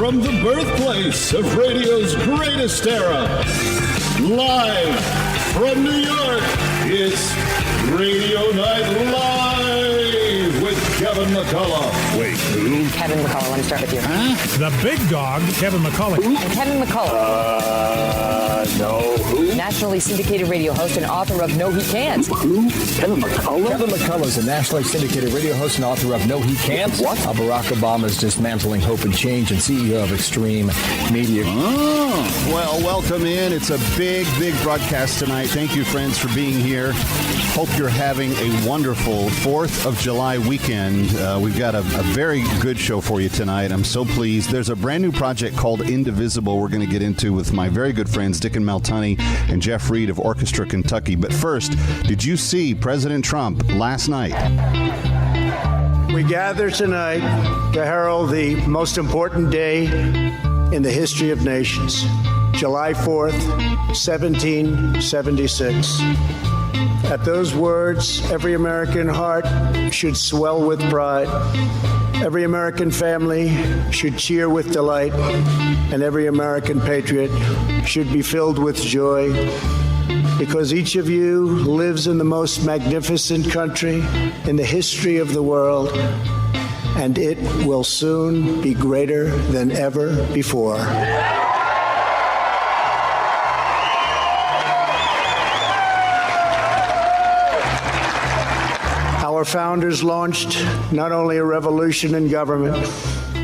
from the birthplace of radio's greatest era, live from New York, it's Radio Night Live with Kevin McCullough. Wait, who? Kevin McCullough, let me start with you. The big dog, Kevin McCullough. And Kevin McCullough. No. Who? Nationally syndicated radio host and author of No He Can't. Who? Kevin McCullough? Kevin McCullough is a nationally syndicated radio host and author of No He Can't. What? Barack Obama's Dismantling Hope and Change and CEO of Extreme Media. Oh, well, welcome in. It's a big, big broadcast tonight. Thank you, friends, for being here. Hope you're having a wonderful 4th of July weekend. We've got a very good show for you tonight. I'm so pleased. There's a brand new project called Indivisible we're going to get into with my very good friends Dick and Mel Tunney and Jeff Reed of Orchestra Kentucky. But first, did you see President Trump last night? We gather tonight to herald the most important day in the history of nations, July 4th, 1776. At those words, every American heart should swell with pride. Every American family should cheer with delight, and every American patriot should be filled with joy, because each of you lives in the most magnificent country in the history of the world, and it will soon be greater than ever before. Our founders launched not only a revolution in government,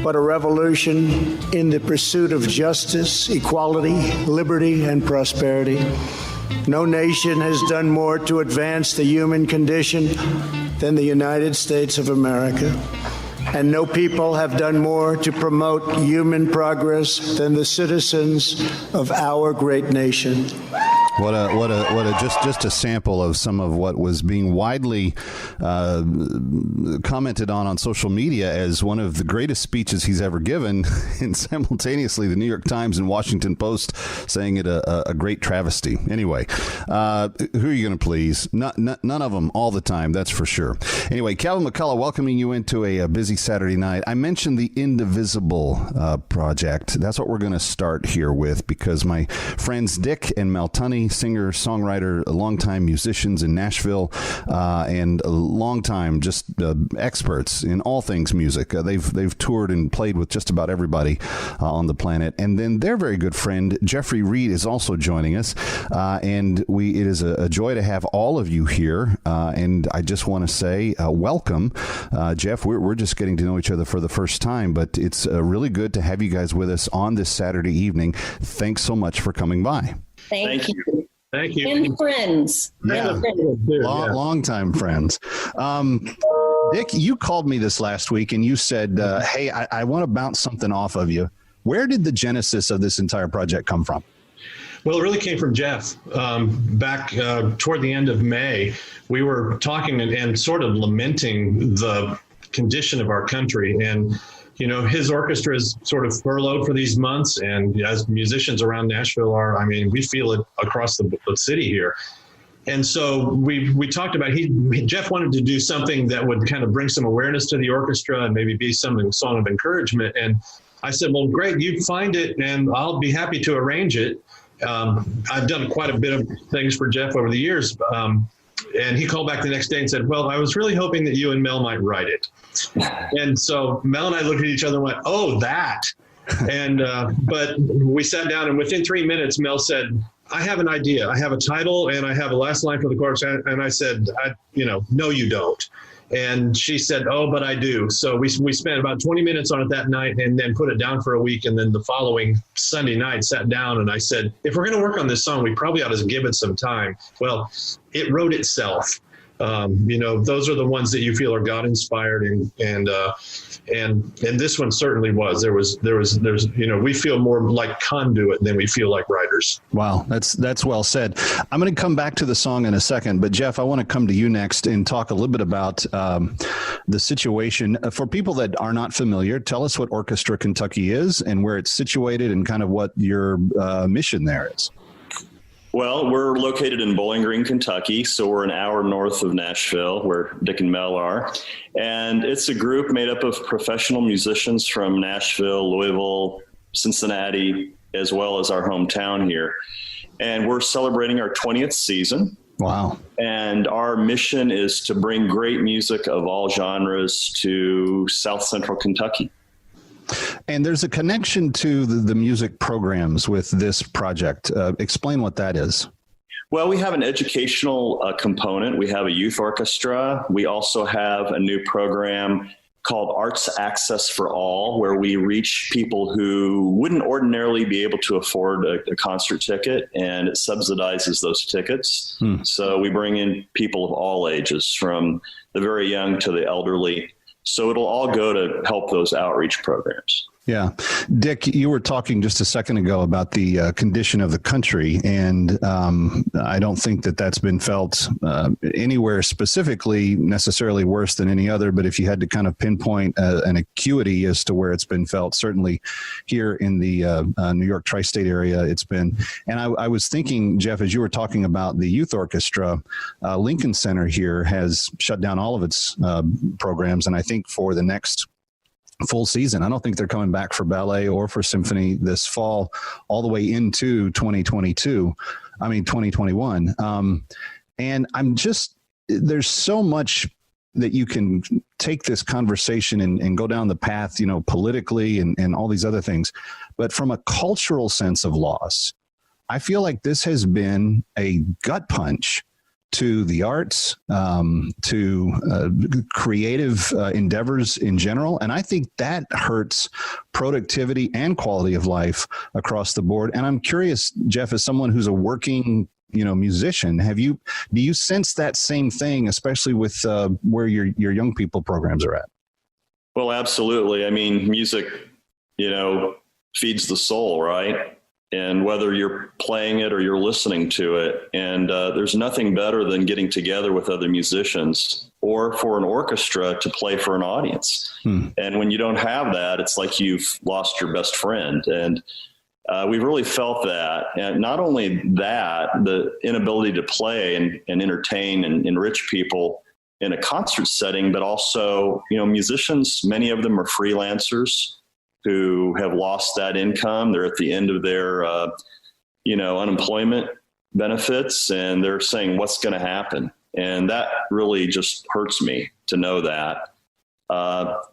but a revolution in the pursuit of justice, equality, liberty, and prosperity. No nation has done more to advance the human condition than the United States of America. And no people have done more to promote human progress than the citizens of our great nation. What a just a sample of some of what was being widely commented on social media as one of the greatest speeches he's ever given, and simultaneously the New York Times and Washington Post saying it a great travesty. Anyway, who are you going to please? None of them all the time, that's for sure. Anyway, Kevin McCullough, welcoming you into a busy Saturday night. I mentioned the Indivisible project. That's what we're going to start here with, because my friends Dick and Mel Tunney, singer, songwriter, longtime musicians in Nashville, and longtime just experts in all things music. They've toured and played with just about everybody on the planet. And then their very good friend Jeffrey Reed is also joining us, and it is a joy to have all of you here. And I just want to say welcome, Jeff. We're just getting to know each other for the first time, but it's really good to have you guys with us on this Saturday evening. Thanks so much for coming by. Thank you. Thank you. And friends. Yeah, long-time friends. Dick, you called me this last week and you said, hey, I want to bounce something off of you. Where did the genesis of this entire project come from? Well, it really came from Jeff. Back toward the end of May, we were talking and sort of lamenting the condition of our country. And you know, his orchestra is sort of furloughed for these months, and as musicians around Nashville are, I mean, we feel it across the city here. And so we talked about, Jeff wanted to do something that would kind of bring some awareness to the orchestra and maybe be song of encouragement. And I said, well, great, you find it and I'll be happy to arrange it. I've done quite a bit of things for Jeff over the years. And he called back the next day and said, well, I was really hoping that you and Mel might write it. And so Mel and I looked at each other and went, oh, that. And but we sat down, and within 3 minutes, Mel said, I have an idea. I have a title and I have a last line for the chorus. And I said, no, you don't. And she said, oh, but I do. So we spent about 20 minutes on it that night and then put it down for a week. And then the following Sunday night sat down and I said, if we're going to work on this song, we probably ought to give it some time. Well, it wrote itself. Those are the ones that you feel are God inspired, and this one certainly was. There's we feel more like conduit than we feel like writers. Wow, that's well said. I'm going to come back to the song in a second, but Jeff, I want to come to you next and talk a little bit about the situation for people that are not familiar. Tell us what Orchestra Kentucky is and where it's situated, and kind of what your mission there is. Well, we're located in Bowling Green, Kentucky, so we're an hour north of Nashville, where Dick and Mel are. And it's a group made up of professional musicians from Nashville, Louisville, Cincinnati, as well as our hometown here. And we're celebrating our 20th season. Wow. And our mission is to bring great music of all genres to South Central Kentucky. And there's a connection to the music programs with this project. Explain what that is. Well, we have an educational component. We have a youth orchestra. We also have a new program called Arts Access for All, where we reach people who wouldn't ordinarily be able to afford a concert ticket, and it subsidizes those tickets. So we bring in people of all ages, from the very young to the elderly. So it'll all go to help those outreach programs. Yeah. Dick, you were talking just a second ago about the condition of the country, and I don't think that that's been felt anywhere specifically necessarily worse than any other, but if you had to kind of pinpoint an acuity as to where it's been felt, certainly here in the New York tri-state area, it's been. And I was thinking, Jeff, as you were talking about the youth orchestra, Lincoln Center here has shut down all of its programs, and I think for the next full season. I don't think they're coming back for ballet or for symphony this fall, all the way into 2021. And I'm just, there's so much that you can take this conversation and go down the path, politically and all these other things. But from a cultural sense of loss, I feel like this has been a gut punch to the arts, to creative endeavors in general. And I think that hurts productivity and quality of life across the board. And I'm curious, Jeff, as someone who's a working, musician, do you sense that same thing, especially with where your young people programs are at? Well, absolutely. I mean, music, feeds the soul, right? And whether you're playing it or you're listening to it. And there's nothing better than getting together with other musicians or for an orchestra to play for an audience. And when you don't have that, it's like you've lost your best friend. And we've really felt that. And not only that, the inability to play and entertain and enrich people in a concert setting, but also, musicians, many of them are freelancers who have lost that income. They're at the end of their, unemployment benefits, and they're saying, what's going to happen? And that really just hurts me to know that. But,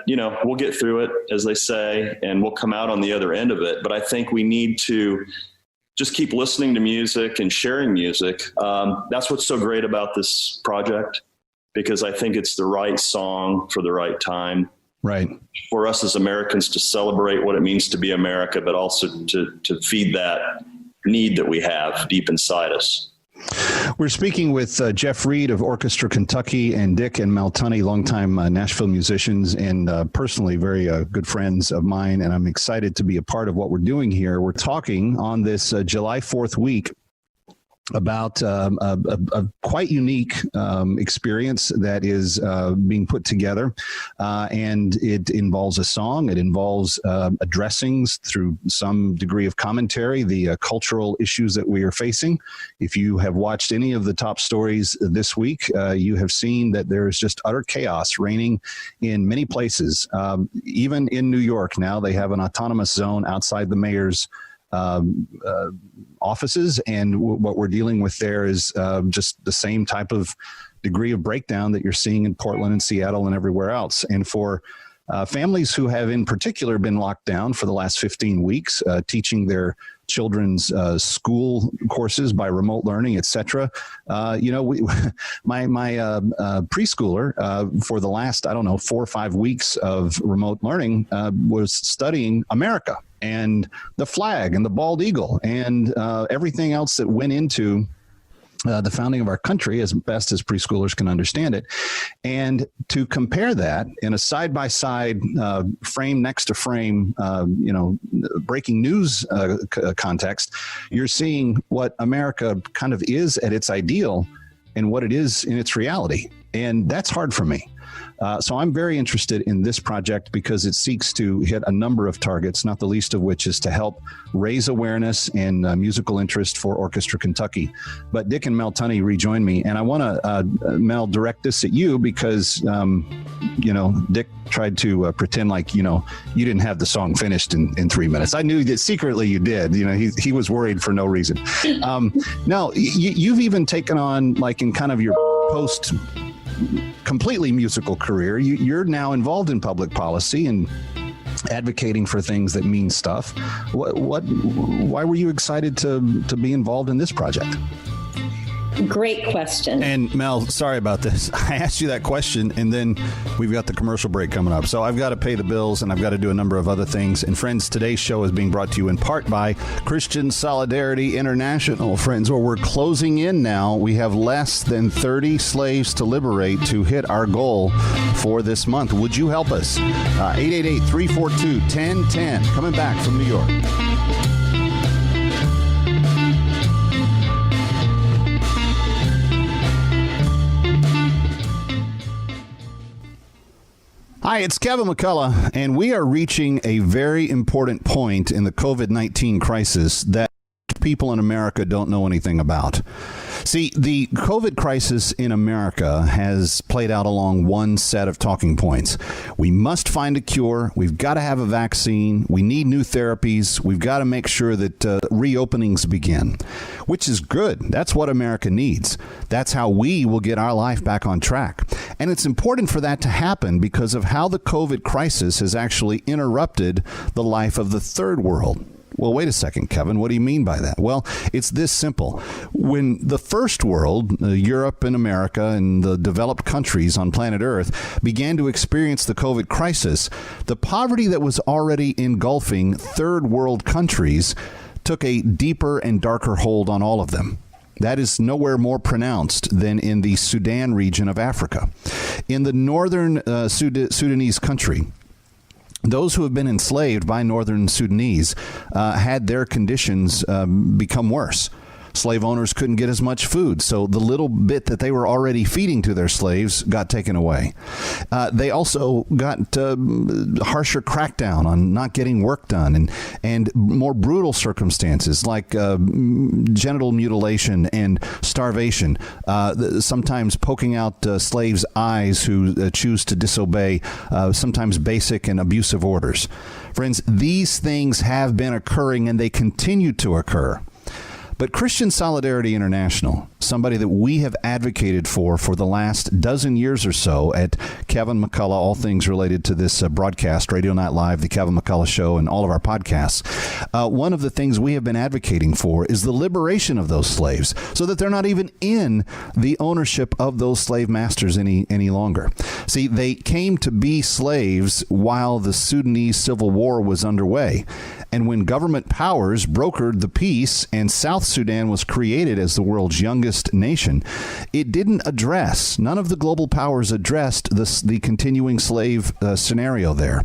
we'll get through it, as they say, and we'll come out on the other end of it. But I think we need to just keep listening to music and sharing music. That's what's so great about this project, because I think it's the right song for the right time. Right. For us as Americans to celebrate what it means to be America, but also to feed that need that we have deep inside us. We're speaking with Jeff Reed of Orchestra Kentucky and Dick and Mel Tunney, longtime Nashville musicians and personally very good friends of mine. And I'm excited to be a part of what we're doing here. We're talking on this July 4th week about a quite unique experience that is being put together. And it involves a song. It involves addressings through some degree of commentary, the cultural issues that we are facing. If you have watched any of the top stories this week, you have seen that there is just utter chaos reigning in many places. Even in New York now, they have an autonomous zone outside the mayor's offices, and what we're dealing with there is just the same type of degree of breakdown that you're seeing in Portland and Seattle and everywhere else. And for families who have in particular been locked down for the last 15 weeks, teaching their children's school courses by remote learning, et cetera. My preschooler for the last, 4 or 5 weeks of remote learning was studying America and the flag and the bald eagle and everything else that went into the founding of our country as best as preschoolers can understand it. And to compare that in a side-by-side frame next to frame, breaking news context, you're seeing what America kind of is at its ideal and what it is in its reality. And that's hard for me. So I'm very interested in this project because it seeks to hit a number of targets, not the least of which is to help raise awareness and musical interest for Orchestra Kentucky. But Dick and Mel Tunney rejoin me, and I want to, Mel, direct this at you because, Dick tried to pretend like, you didn't have the song finished in 3 minutes. I knew that secretly you did. He was worried for no reason. Now, you've even taken on, like in kind of your post completely musical career, you're now involved in public policy and advocating for things that mean stuff. Why were you excited to be involved in this project? Great question. And Mel, sorry about this. I asked you that question, and then we've got the commercial break coming up. So I've got to pay the bills, and I've got to do a number of other things. And friends, today's show is being brought to you in part by Christian Solidarity International. Friends, where we're closing in now. We have less than 30 slaves to liberate to hit our goal for this month. Would you help us? 888-342-1010. Coming back from New York. Hi, it's Kevin McCullough, and we are reaching a very important point in the COVID-19 crisis that people in America don't know anything about. See, the COVID crisis in America has played out along one set of talking points. We must find a cure. We've got to have a vaccine. We need new therapies. We've got to make sure that reopenings begin, which is good. That's what America needs. That's how we will get our life back on track. And it's important for that to happen because of how the COVID crisis has actually interrupted the life of the third world. Well, wait a second, Kevin. What do you mean by that? Well, it's this simple. When the first world, Europe and America and the developed countries on planet Earth began to experience the COVID crisis, the poverty that was already engulfing third world countries took a deeper and darker hold on all of them. That is nowhere more pronounced than in the Sudan region of Africa. In the northern Sudanese country, those who have been enslaved by northern Sudanese had their conditions become worse. Slave owners couldn't get as much food, so the little bit that they were already feeding to their slaves got taken away. They also got harsher crackdown on not getting work done and more brutal circumstances like genital mutilation and starvation, sometimes poking out slaves' eyes who choose to disobey sometimes basic and abusive orders. Friends, these things have been occurring and they continue to occur. But Christian Solidarity International, somebody that we have advocated for the last dozen years or so at Kevin McCullough, all things related to this broadcast, Radio Night Live, the Kevin McCullough Show, and all of our podcasts, one of the things we have been advocating for is the liberation of those slaves so that they're not even in the ownership of those slave masters any longer. See, they came to be slaves while the Sudanese Civil War was underway. And when government powers brokered the peace and South Sudan was created as the world's youngest nation, it didn't address, none of the global powers addressed the continuing slave scenario there.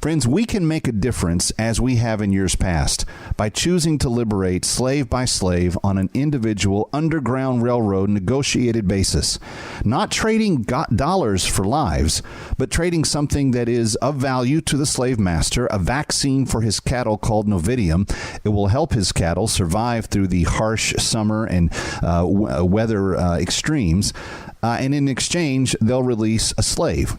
Friends, we can make a difference, as we have in years past, by choosing to liberate slave by slave on an individual Underground Railroad negotiated basis. Not trading dollars for lives, but trading something that is of value to the slave master, a vaccine for his cattle called Novidium. It will help his cattle survive through the harsh summer and weather extremes, and in exchange, they'll release a slave.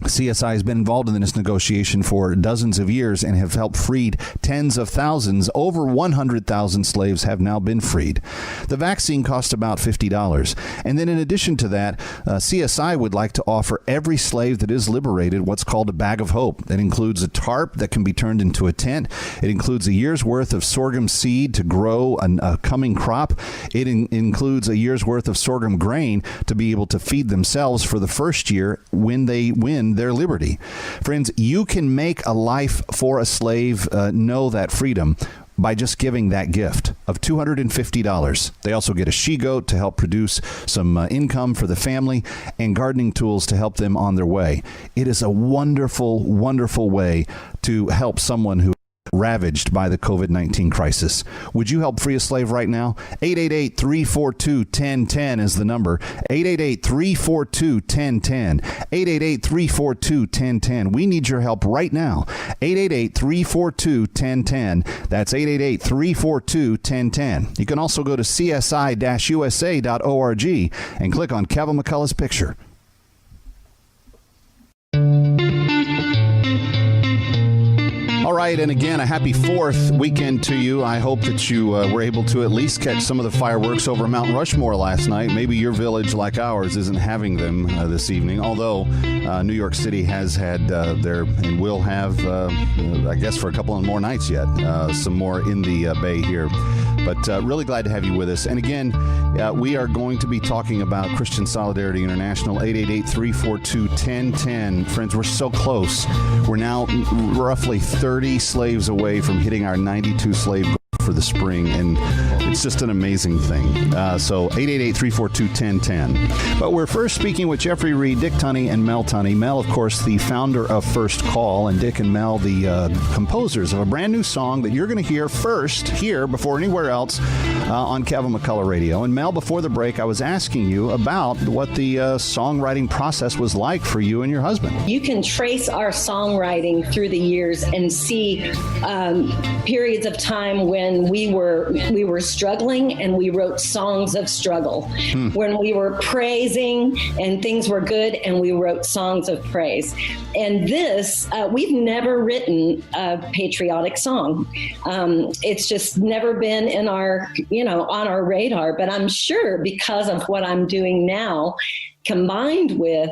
CSI has been involved in this negotiation for dozens of years and have helped freed tens of thousands. Over 100,000 slaves have now been freed. The vaccine costs about $50. And then in addition to that, CSI would like to offer every slave that is liberated what's called a bag of hope. That includes a tarp that can be turned into a tent. It includes a year's worth of sorghum seed to grow a coming crop. It includes a year's worth of sorghum grain to be able to feed themselves for the first year when they win their liberty. Friends, you can make a life for a slave know that freedom by just giving that gift of $250. They also get a she-goat to help produce some income for the family and gardening tools to help them on their way. It is a wonderful, wonderful way to help someone who ravaged by the COVID-19 crisis. Would you help free a slave right now? 888-342-1010 is the number. 888-342-1010. 888-342-1010. We need your help right now. 888-342-1010. That's 888-342-1010. You can also go to csi-usa.org and click on Kevin McCullough's picture. All right, and again, a happy 4th weekend to you. I hope that you were able to at least catch some of the fireworks over Mount Rushmore last night. Maybe your village, like ours, isn't having them this evening, although New York City has had their, and will have, I guess for a couple of more nights yet, some more in the Bay here. But really glad to have you with us. And again, we are going to be talking about Christian Solidarity International, 888-342-1010. Friends, we're so close. We're now roughly 30 slaves away from hitting our 92 slave goal for the spring, and it's just an amazing thing. So 888-342-1010. But we're first speaking with Jeffrey Reed, Dick Tunney, and Mel Tunney. Mel, of course, the founder of First Call, and Dick and Mel, the composers of a brand new song that you're going to hear first here before anywhere else on Kevin McCullough Radio. And Mel, before the break, I was asking you about what the songwriting process was like for you and your husband. You can trace our songwriting through the years and see periods of time when we were struggling and we wrote songs of struggle. When we were praising and things were good and we wrote songs of praise. And this, we've never written a patriotic song. It's just never been in our, on our radar. But I'm sure because of what I'm doing now, combined with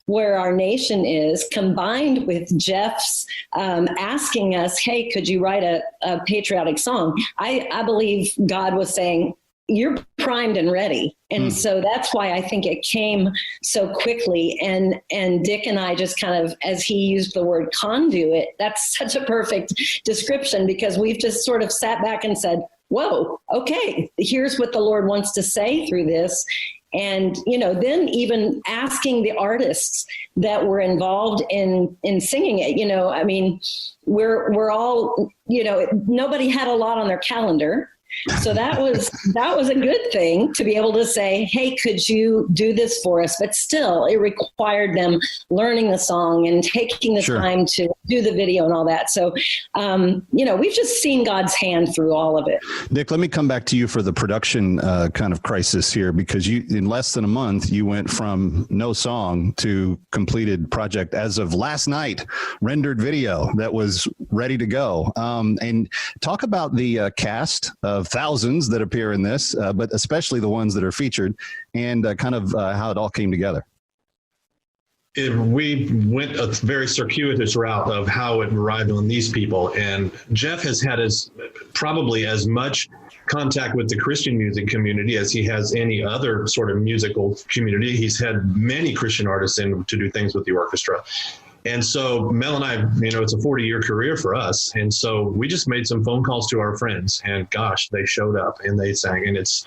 where our nation is, combined with Jeff's asking us, hey, could you write a patriotic song? I believe God was saying, you're primed and ready. And so that's why I think it came so quickly. And Dick and I just kind of, as he used the word conduit, that's such a perfect description, because we've just sort of sat back and said, whoa, okay, here's what the Lord wants to say through this. And, then even asking the artists that were involved in singing it, we're all, nobody had a lot on their calendar. So that was a good thing to be able to say, hey, could you do this for us? But still, it required them learning the song and taking the time to do the video and all that. So, we've just seen God's hand through all of it. Dick, let me come back to you for the production kind of crisis here, because you, in less than a month, you went from no song to completed project as of last night, rendered video that was ready to go. And talk about the cast of thousands that appear in this, but especially the ones that are featured, and kind of how it all came together. We went a very circuitous route of how it arrived on these people. And Jeff has had probably as much contact with the Christian music community as he has any other sort of musical community. He's had many Christian artists in to do things with the orchestra. And so Mel and I, it's a 40-year career for us. And so we just made some phone calls to our friends, and gosh, they showed up and they sang. And it's,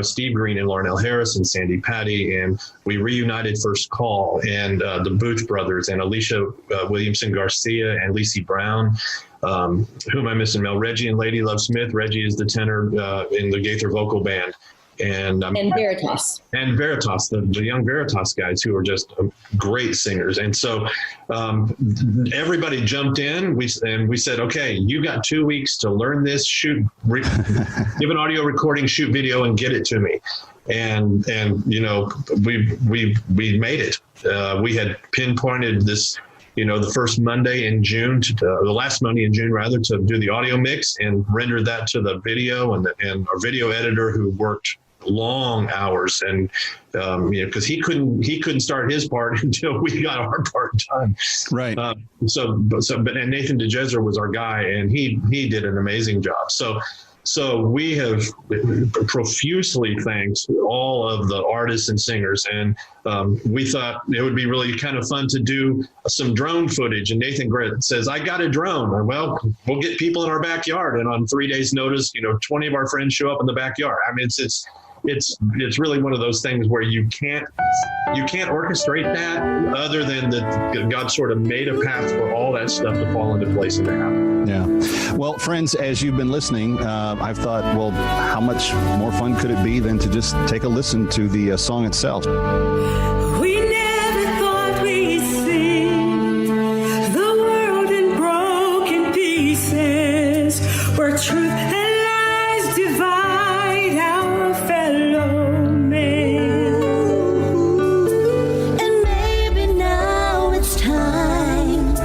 Steve Green and Larnell Harris and Sandy Patty, and we reunited First Call, and the Booth brothers, and Alicia Williamson Garcia and Lacey Brown. Who am I missing, Mel? Reggie and Lady Love Smith. Reggie is the tenor in the Gaither vocal band. And Veritas. And Veritas, the young Veritas guys who are just great singers. And so everybody jumped in. We said, okay, you got 2 weeks to learn this, give an audio recording, shoot video, and get it to me. And we made it. We had pinpointed this, the first Monday in June, the last Monday in June, rather, to do the audio mix and render that to the video, and our video editor, who worked long hours, and because he couldn't start his part until we got our part done. Right. But Nathan DeJezer was our guy, and he did an amazing job. So we have profusely thanked all of the artists and singers, and we thought it would be really kind of fun to do some drone footage. And Nathan Grit says, I got a drone. And, well, we'll get people in our backyard. And on 3 days' notice, 20 of our friends show up in the backyard. I mean, it's really one of those things where you can't orchestrate that other than that God sort of made a path for all that stuff to fall into place and to happen. Yeah. Well, friends, as you've been listening, I've thought, well, how much more fun could it be than to just take a listen to the song itself? We never thought we'd see the world in broken pieces, where truth and lies divide our fellow man. And maybe now it's time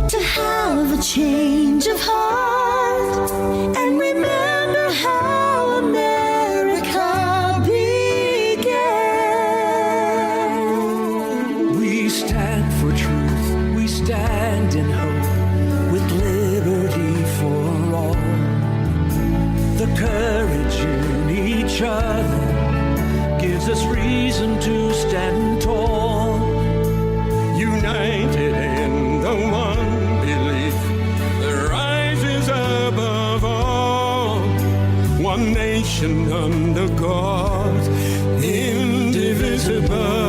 to have a change of heart and remember how America began. We stand for truth, we stand in hope, with liberty for all. The courage in each other gives us reason to stand tall. United in the one belief that rises above all. One nation under God, indivisible.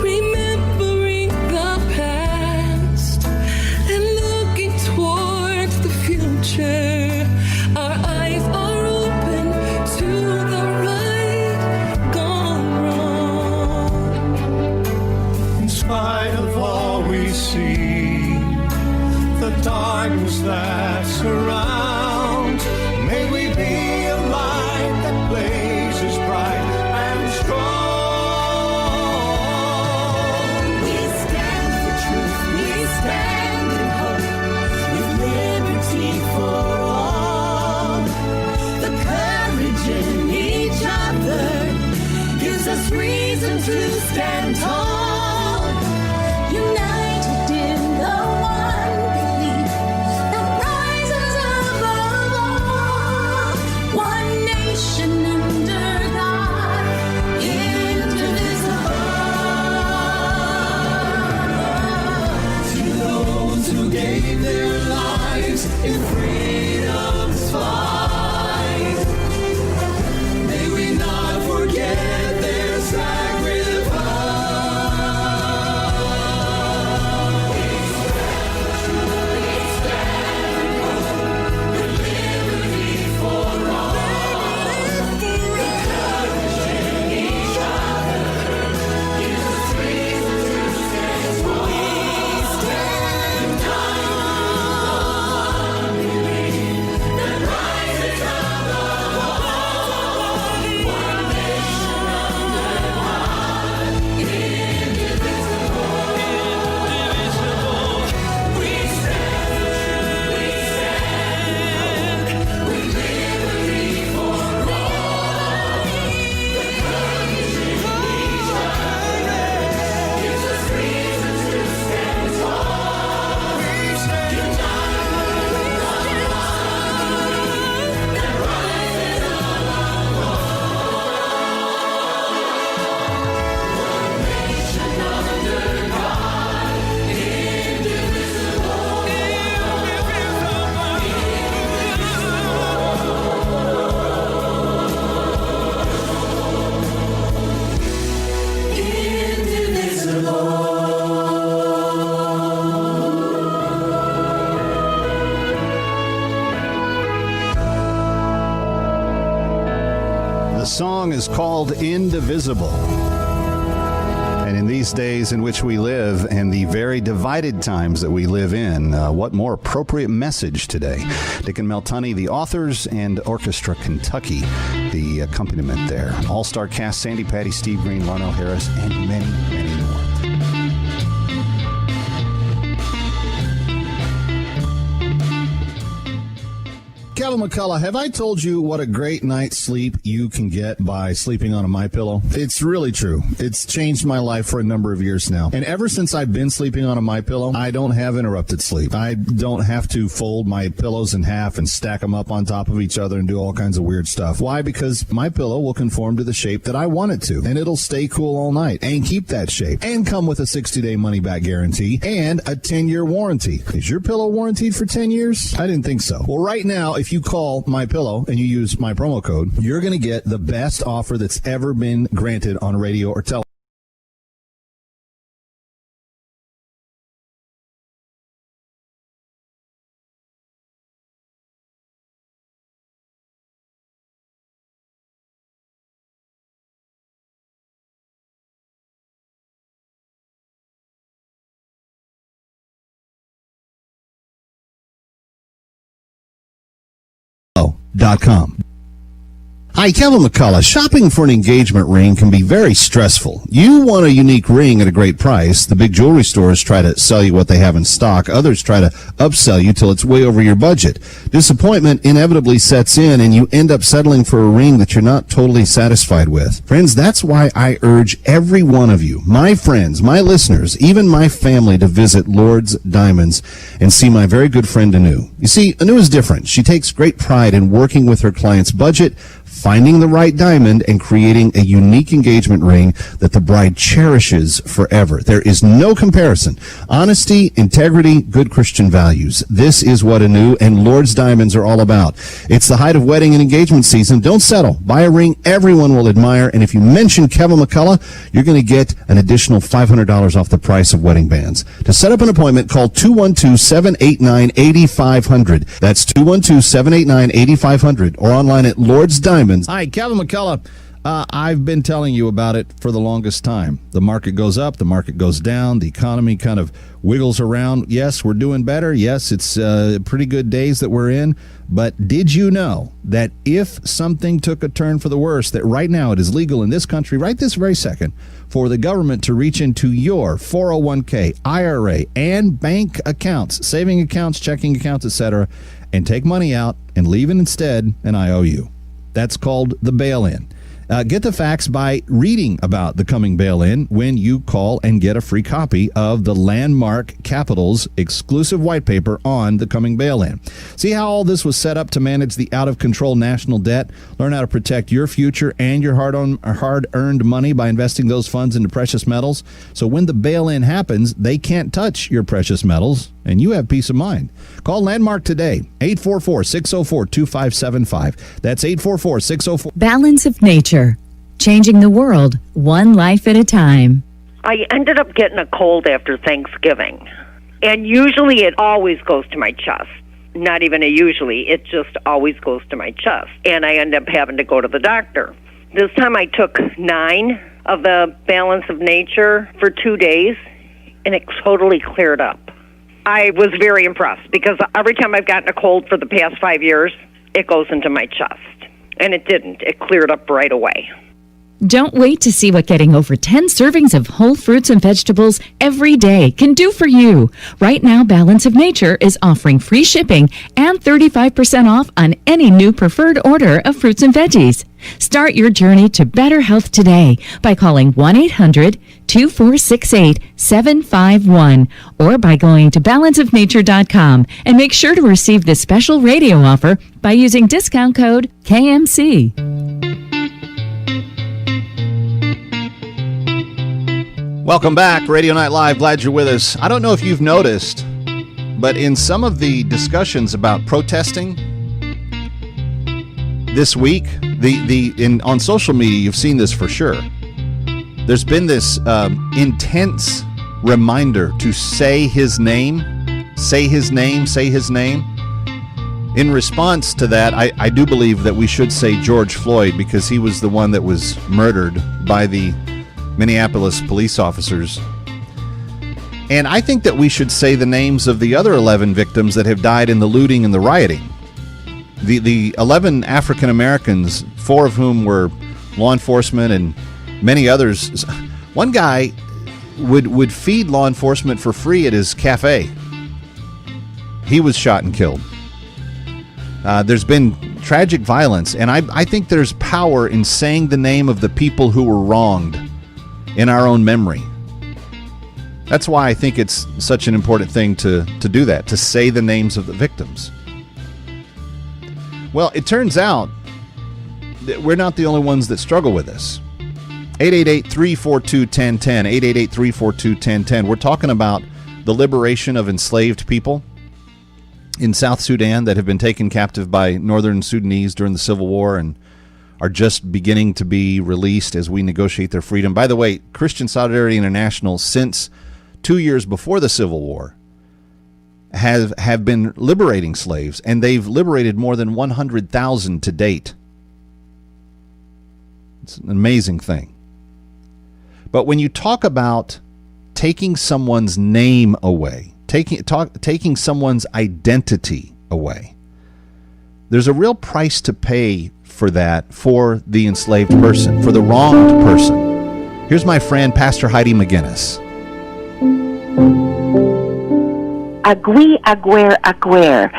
Remembering the past and looking towards the future, our eyes are open to the right gone wrong. In spite of all we see, the darkness that surrounds, may we be a light that blazes bright and strong. We stand for truth, we stand in hope, with liberty for all. The courage in each other gives us reason to stand tall. United in the one belief that rises above all. One nation under God, indivisible. To those who gave their lives in freedom's fight, may we not forget their sacrifice. The song is called Indivisible. And in these days in which we live and the very divided times that we live in, what more appropriate message today? Dick and Mel Tunney, the authors, and Orchestra Kentucky, the accompaniment there. All-star cast, Sandy Patty, Steve Green, Larnell Harris, and many, many more. Kevin McCullough, have I told you what a great night's sleep you can get by sleeping on a MyPillow? It's really true. It's changed my life for a number of years now. And ever since I've been sleeping on a MyPillow, I don't have interrupted sleep. I don't have to fold my pillows in half and stack them up on top of each other and do all kinds of weird stuff. Why? Because MyPillow will conform to the shape that I want it to. And it'll stay cool all night and keep that shape. And come with a 60-day money-back guarantee and a 10-year warranty. Is your pillow warranted for 10 years? I didn't think so. Well, right now, if you call MyPillow and you use my promo code, you're going to get the best offer that's ever been granted on radio or television. .com. Hi, Kevin McCullough. Shopping for an engagement ring can be very stressful. You want a unique ring at a great price. The big jewelry stores try to sell you what they have in stock. Others try to upsell you till it's way over your budget. Disappointment inevitably sets in, and you end up settling for a ring that you're not totally satisfied with. Friends, that's why I urge every one of you, my friends, my listeners, even my family, to visit Lord's Diamonds and see my very good friend Anu. You see, Anu is different. She takes great pride in working with her client's budget, finding the right diamond, and creating a unique engagement ring that the bride cherishes forever. There is no comparison. Honesty, integrity, good Christian values. This is what Anu and Lord's Diamonds are all about. It's the height of wedding and engagement season. Don't settle. Buy a ring everyone will admire, and if you mention Kevin McCullough, you're going to get an additional $500 off the price of wedding bands. To set up an appointment, call 212-789-8500. That's 212-789-8500, or online at Lord's Diamonds. Hi, Kevin McCullough. I've been telling you about it for the longest time. The market goes up, the market goes down, the economy kind of wiggles around. Yes, we're doing better. Yes, it's pretty good days that we're in. But did you know that if something took a turn for the worse, that right now it is legal in this country, right this very second, for the government to reach into your 401k, IRA, and bank accounts, saving accounts, checking accounts, etc., and take money out and leave it instead an IOU? That's called the bail-in. Get the facts by reading about the coming bail-in when you call and get a free copy of the Landmark Capital's exclusive white paper on the coming bail-in. See how all this was set up to manage the out-of-control national debt? Learn how to protect your future and your hard-earned money by investing those funds into precious metals. So when the bail-in happens, they can't touch your precious metals, and you have peace of mind. Call Landmark today, 844-604-2575. That's 844-604. Balance of Nature. Changing the world, one life at a time. I ended up getting a cold after Thanksgiving. And usually it always goes to my chest. Not even usually, it just always goes to my chest. And I end up having to go to the doctor. This time I took 9 of the Balance of Nature for 2 days, and it totally cleared up. I was very impressed because every time I've gotten a cold for the past 5 years, it goes into my chest. And it didn't. It cleared up right away. Don't wait to see what getting over 10 servings of whole fruits and vegetables every day can do for you. Right now, Balance of Nature is offering free shipping and 35% off on any new preferred order of fruits and veggies. Start your journey to better health today by calling 1-800-2468-751 or by going to balanceofnature.com, and make sure to receive this special radio offer by using discount code KMC. Welcome back, Radio Night Live. Glad you're with us. I don't know if you've noticed, but in some of the discussions about protesting this week, on social media, you've seen this for sure. There's been this intense reminder to say his name, say his name, say his name. In response to that, I do believe that we should say George Floyd, because he was the one that was murdered by the Minneapolis police officers. And I think that we should say the names of the other 11 victims that have died in the looting and the rioting. The 11 African Americans, 4 of whom were law enforcement and many others. One guy would feed law enforcement for free at his cafe. He was shot and killed. There's been tragic violence, and I think there's power in saying the name of the people who were wronged in our own memory. That's why I think it's such an important thing to do that, to say the names of the victims. Well, it turns out that we're not the only ones that struggle with this. 888-342-1010, 888-342-1010. We're talking about the liberation of enslaved people in South Sudan that have been taken captive by Northern Sudanese during the Civil War and are just beginning to be released as we negotiate their freedom. By the way, Christian Solidarity International, since 2 years before the Civil War, have been liberating slaves, and they've liberated more than 100,000 to date. It's an amazing thing. But when you talk about taking someone's name away, taking someone's identity away, there's a real price to pay for that for the enslaved person, for the wronged person. Here's my friend, Pastor Heidi McGinnis. Agui Aguer Aguer.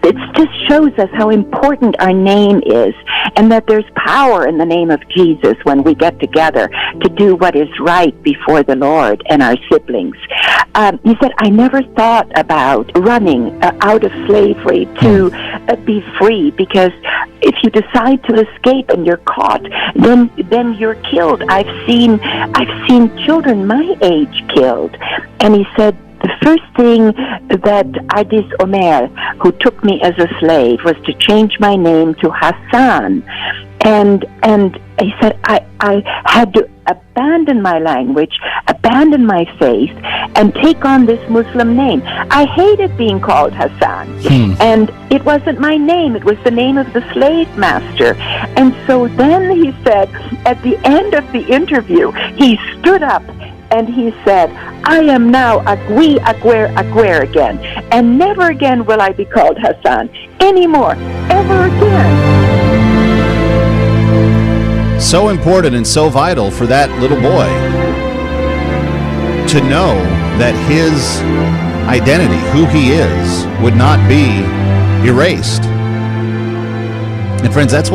It just shows us how important our name is, and that there's power in the name of Jesus when we get together to do what is right before the Lord and our siblings. He said, I never thought about running out of slavery to be free, because if you decide to escape and you're caught, then you're killed. I've seen children my age killed. And he said, the first thing that Adis Omer, who took me as a slave, was to change my name to Hassan. And he said, I had to abandon my language, abandon my faith, and take on this Muslim name. I hated being called Hassan. And it wasn't my name, it was the name of the slave master. And so then he said, at the end of the interview, he stood up and he said, I am now Agui Aguer Aguer again, and never again will I be called Hassan anymore, ever again. So important and so vital for that little boy to know that his identity, who he is, would not be erased. And friends, that's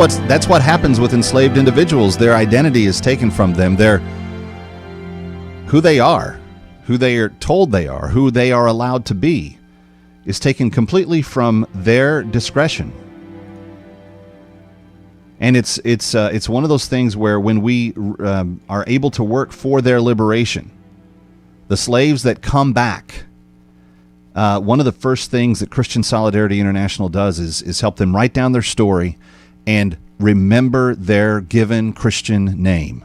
what happens with enslaved individuals. Their identity is taken from them. Who they are, who they are told they are, who they are allowed to be, is taken completely from their discretion. And it's one of those things where when we are able to work for their liberation, the slaves that come back, one of the first things that Christian Solidarity International does is help them write down their story and remember their given Christian name.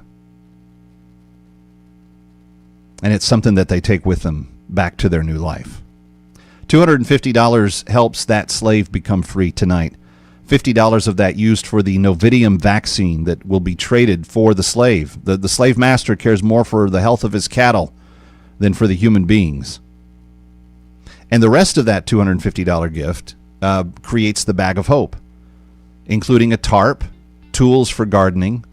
And it's something that they take with them back to their new life. $250 helps that slave become free tonight. $50 of that used for the Novidium vaccine that will be traded for the slave. The slave master cares more for the health of his cattle than for the human beings. And the rest of that $250 gift creates the bag of hope, including a tarp, tools for gardening,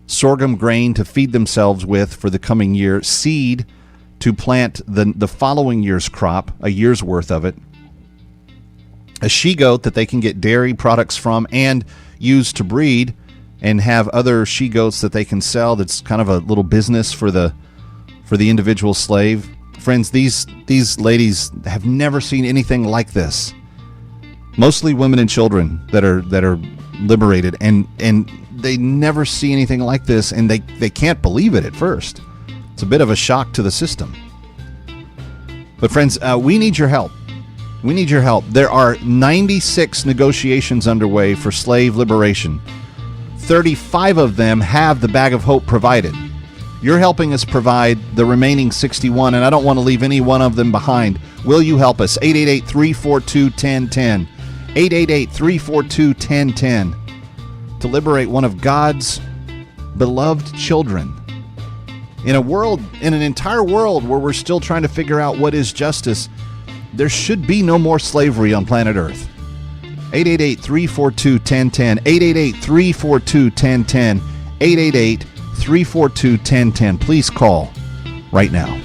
sorghum grain to feed themselves with for the coming year, seed to plant the following year's crop, a year's worth of it, a she-goat that they can get dairy products from and use to breed, and have other she-goats that they can sell. That's kind of a little business for the individual slave. Friends, these ladies have never seen anything like this. Mostly women and children that are liberated, and they never see anything like this, and they can't believe it at first. It's a bit of a shock to the system. But friends, we need your help. We need your help. There are 96 negotiations underway for slave liberation. 35 of them have the bag of hope provided. You're helping us provide the remaining 61, and I don't want to leave any one of them behind. Will you help us? 888-342-1010. 888-342-1010. To liberate one of God's beloved children. In an entire world where we're still trying to figure out what is justice, there should be no more slavery on planet Earth. 888-342-1010. 888-342-1010. 888-342-1010. Please call right now.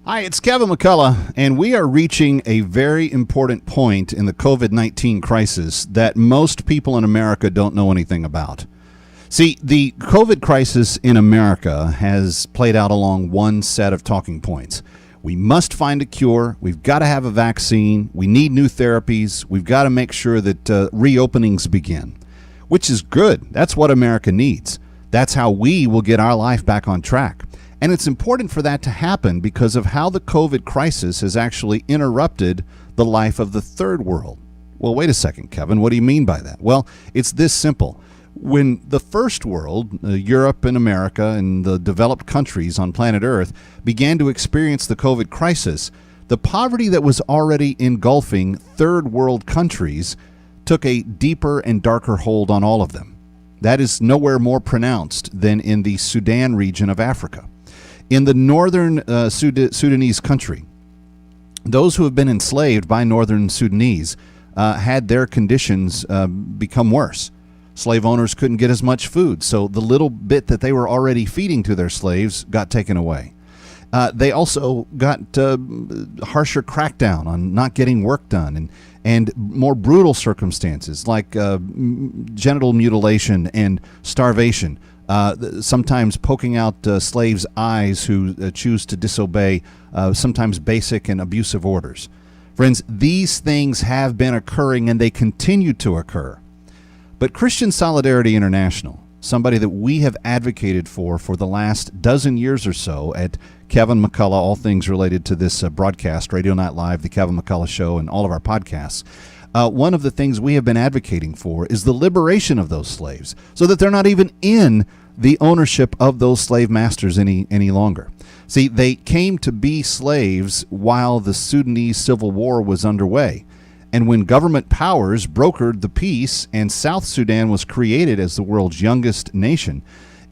Hi, it's Kevin McCullough, and we are reaching a very important point in the COVID-19 crisis that most people in America don't know anything about. See, the COVID crisis in America has played out along one set of talking points. We must find a cure. We've got to have a vaccine. We need new therapies. We've got to make sure that reopenings begin, which is good. That's what America needs. That's how we will get our life back on track. And it's important for that to happen because of how the COVID crisis has actually interrupted the life of the third world. Well, wait a second, Kevin. What do you mean by that? Well, it's this simple. When the first world, Europe and America and the developed countries on planet Earth, began to experience the COVID crisis, the poverty that was already engulfing third world countries took a deeper and darker hold on all of them. That is nowhere more pronounced than in the Sudan region of Africa. In the northern Sudanese country, those who have been enslaved by northern Sudanese had their conditions become worse. Slave owners couldn't get as much food, so the little bit that they were already feeding to their slaves got taken away. They also got harsher crackdown on not getting work done and more brutal circumstances like genital mutilation and starvation. Sometimes poking out slaves' eyes who choose to disobey sometimes basic and abusive orders. Friends, these things have been occurring and they continue to occur. But Christian Solidarity International, somebody that we have advocated for the last dozen years or so at Kevin McCullough, all things related to this broadcast, Radio Night Live, The Kevin McCullough Show, and all of our podcasts, one of the things we have been advocating for is the liberation of those slaves so that they're not even in the ownership of those slave masters any longer. See, they came to be slaves while the Sudanese Civil War was underway. And when government powers brokered the peace and South Sudan was created as the world's youngest nation,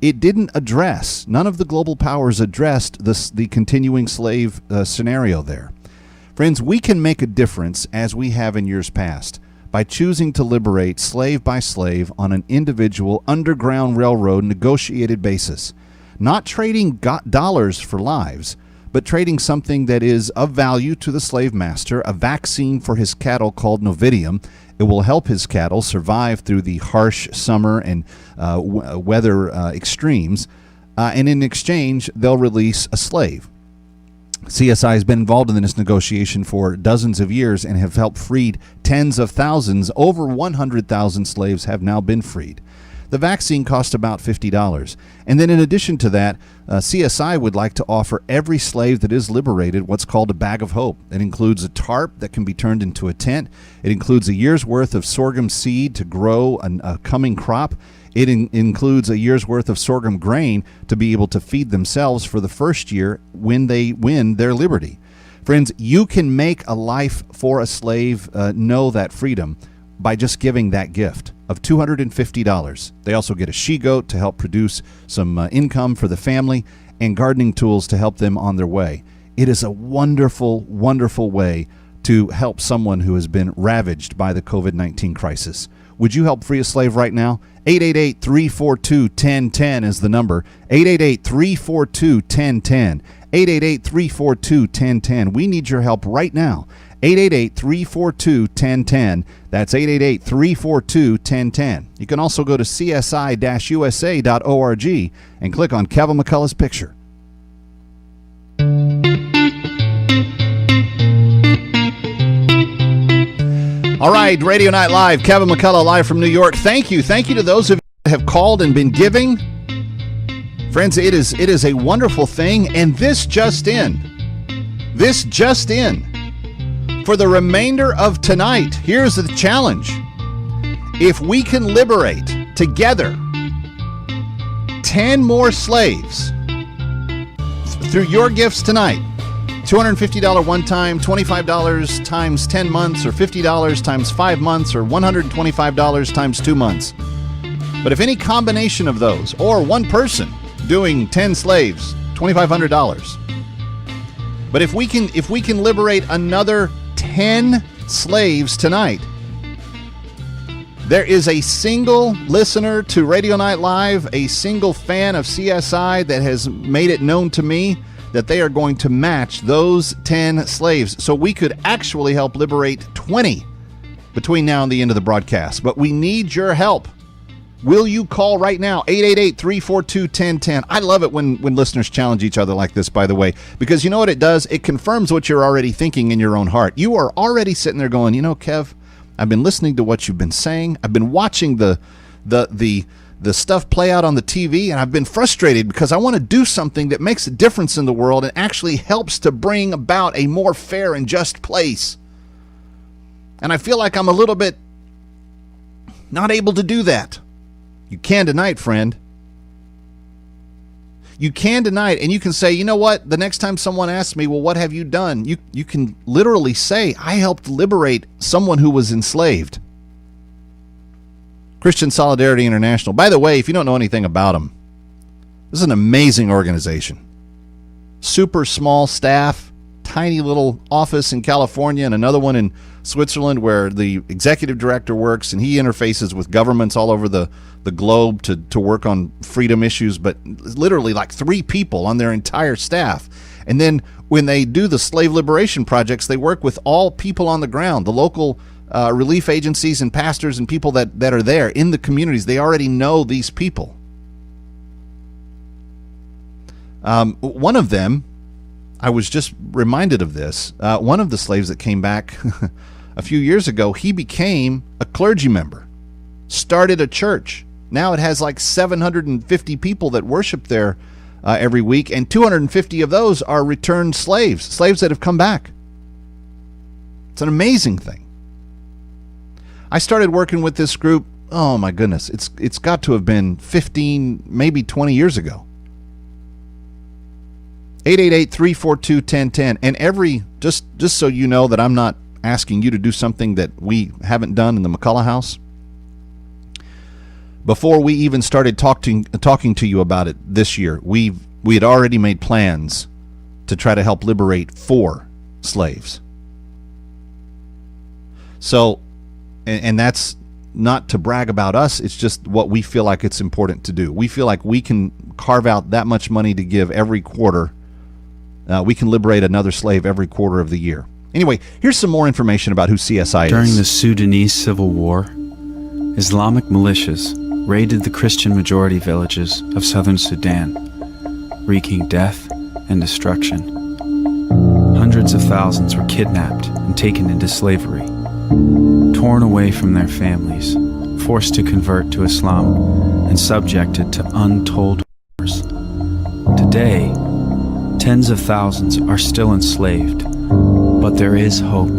it didn't address, none of the global powers addressed the continuing slave scenario there. Friends, we can make a difference, as we have in years past, by choosing to liberate slave by slave on an individual underground railroad negotiated basis, not trading dollars for lives, but trading something that is of value to the slave master, a vaccine for his cattle called Novidium. It will help his cattle survive through the harsh summer and weather extremes, and in exchange, they'll release a slave. CSI has been involved in this negotiation for dozens of years and have helped freed tens of thousands. Over 100,000 slaves have now been freed. The vaccine cost about $50. And then in addition to that, CSI would like to offer every slave that is liberated what's called a bag of hope. It includes a tarp that can be turned into a tent. It includes a year's worth of sorghum seed to grow a coming crop. It includes a year's worth of sorghum grain to be able to feed themselves for the first year when they win their liberty. Friends, you can make a life for a slave know that freedom by just giving that gift of $250. They also get a she-goat to help produce some income for the family and gardening tools to help them on their way. It is a wonderful, wonderful way to help someone who has been ravaged by the COVID-19 crisis. Would you help free a slave right now? 888-342-1010 is the number. 888-342-1010. 888-342-1010. We need your help right now. 888-342-1010. That's 888-342-1010. You can also go to csi-usa.org and click on Kevin McCullough's picture. All right, Radio Night Live, Kevin McCullough live from New York. Thank you. Thank you to those of you that have called and been giving. Friends, it is a wonderful thing, and this just in. For the remainder of tonight, here's the challenge. If we can liberate together 10 more slaves through your gifts tonight, $250 one time, $25 times 10 months, or $50 times 5 months, or $125 times 2 months. But if any combination of those, or one person doing 10 slaves, $2,500. But if we can liberate another 10 slaves tonight, there is a single listener to Radio Night Live, a single fan of CSI that has made it known to me that they are going to match those 10 slaves. So we could actually help liberate 20 between now and the end of the broadcast. But we need your help. Will you call right now? 888-342-1010. I love it when listeners challenge each other like this, by the way, because you know what it does? It confirms what you're already thinking in your own heart. You are already sitting there going, you know, Kev, I've been listening to what you've been saying. I've been watching the stuff play out on the TV, and I've been frustrated because I want to do something that makes a difference in the world and actually helps to bring about a more fair and just place. And I feel like I'm a little bit not able to do that. You can tonight, friend. You can tonight, and you can say, you know what? The next time someone asks me, well, what have you done? You can literally say, I helped liberate someone who was enslaved. Christian Solidarity International. By the way, if you don't know anything about them, this is an amazing organization. Super small staff, tiny little office in California and another one in Switzerland where the executive director works, and he interfaces with governments all over the globe to work on freedom issues, but literally like 3 people on their entire staff. And then when they do the slave liberation projects, they work with all people on the ground, the local relief agencies and pastors and people that are there in the communities. They already know these people. One of them, I was just reminded of this, one of the slaves that came back a few years ago, he became a clergy member, started a church. Now it has like 750 people that worship there every week, and 250 of those are returned slaves that have come back. It's an amazing thing. I started working with this group, oh my goodness, it's got to have been 15, maybe 20 years ago. 888-342-1010. And just so you know that I'm not asking you to do something that we haven't done in the McCullough House, before we even started talking to you about it this year, we had already made plans to try to help liberate 4 slaves. So, and that's not to brag about us, it's just what we feel like it's important to do. We feel like we can carve out that much money to give every quarter. We can liberate another slave every quarter of the year. Anyway, here's some more information about who CSI is. During the Sudanese Civil War, Islamic militias raided the Christian majority villages of southern Sudan, wreaking death and destruction. Hundreds of thousands were kidnapped and taken into slavery, torn away from their families, forced to convert to Islam, and subjected to untold wars. Today, tens of thousands are still enslaved, but there is hope.